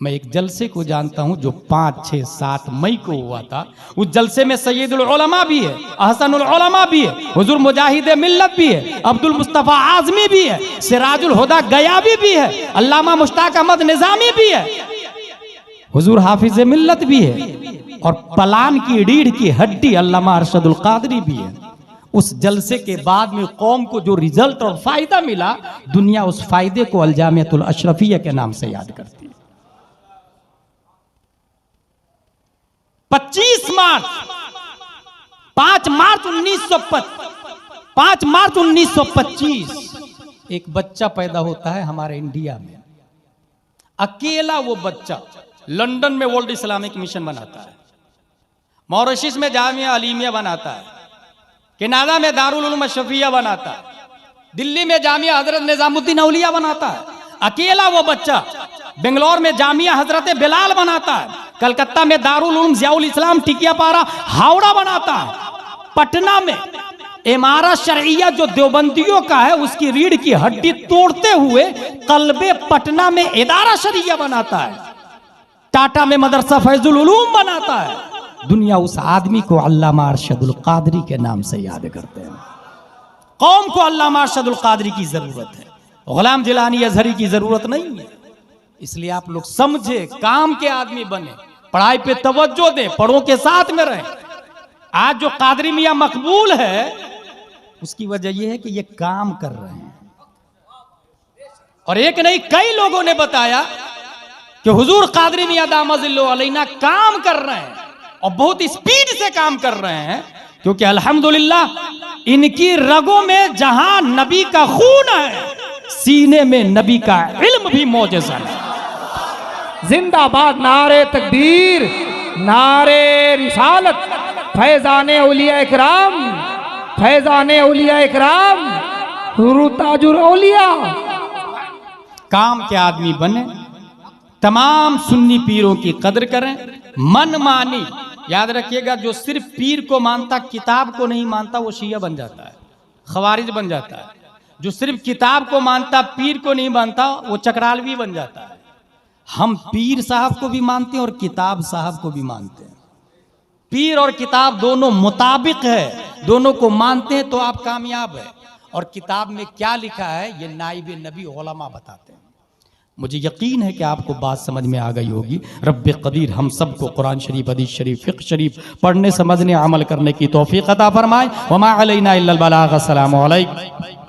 मैं एक जलसे को जानता हूं जो 5, 6, 7 मई को हुआ था। उस जलसे में सैयदुल उलमा भी है, अहसनुल उलमा भी है, हुजूर मुजाहिद मिल्लत भी है, अब्दुल मुस्तफा आजमी भी है, सिराजुल हुदा गयाबी भी है, अल्लामा मुश्ताक अहमद निजामी भी है, हुजूर हाफिज मिल्लत भी है, और पलान की रीढ़ की हड्डी अल्लामा अरशदुल कादरी भी है। उस जलसे के बाद में कौम को जो रिजल्ट और फायदा मिला, दुनिया उस फायदे को अलजामियतुल अशरफिया के नाम से याद करती है। 25 मार्च 5 मार्च 1925 एक बच्चा पैदा होता है हमारे इंडिया में। अकेला वो बच्चा लंदन में वर्ल्ड इस्लामिक मिशन बनाता है, मॉरिशस में जामिया अलीमिया बनाता है, कनाडा में दारुल उलूम अशरफिया बनाता है, दिल्ली में जामिया हजरत निजामुद्दीन औलिया बनाता है। अकेला वो बच्चा बेंगलोर में जामिया हजरत बिलाल बनाता है, कलकत्ता में दारुल उलूम ज़ियाउल इस्लाम टिकियापारा हावड़ा बनाता है, पटना में इमारत शरइया जो देवबंदियों का है उसकी रीढ़ की हड्डी तोड़ते हुए कल्बे पटना में इदारा शरिया बनाता है, टाटा में मदरसा फैजुल उलूम बनाता है। दुनिया उस आदमी को अल्लामा अरशदुल कादरी के नाम से याद करते हैं। कौम को अल्लामा अरशदुल कादरी की जरूरत है, गुलाम जिलानी अजहरी की जरूरत नहीं है। इसलिए आप लोग समझे, काम के आदमी बने, पढ़ाई पे तवज्जो दें, पढ़ों के साथ में रहें। आज जो कादरी मियां मकबूल है उसकी वजह यह है कि ये काम कर रहे हैं। और एक नहीं कई लोगों ने बताया कि हुजूर कादरी मियां दामजिल्लो अलैना काम कर रहे हैं और बहुत स्पीड से काम कर रहे हैं, क्योंकि अल्हम्दुलिल्लाह इनकी रगों में जहां नबी का खून है, सीने में नबी का इल्म भी मौजूद है। जिंदाबाद नारे तकबीर, नारे रिसालत, फैजाने औलिया इकराम, फैजाने औलिया इकराम, हुजूर ताजुल औलिया। काम के आदमी बने, तमाम सुन्नी पीरों की कदर करें, मन मानी। याद रखिएगा, जो सिर्फ पीर को मानता, किताब को नहीं मानता, वो शिया बन जाता है, खवारिज बन जाता है। जो सिर्फ किताब को मानता, पीर को नहीं मानता, वो चकरालवी बन जाता है। हम पीर साहब को भी मानते हैं और किताब साहब को भी मानते हैं। पीर और किताब दोनों मुताबिक है, दोनों को मानते हैं तो आप कामयाब है। और किताब में क्या लिखा है ये नाइब नबी उलमा बताते हैं। मुझे यकीन है कि आपको बात समझ में आ गई होगी। रब्बे कदीर हम सबको कुरान शरीफ, हदीस शरीफ, फिक्र शरीफ पढ़ने, समझने, अमल करने की तौफीक अता फरमाए। वमा अलैना इल्लल बलाग। अस्सलामु अलैकुम।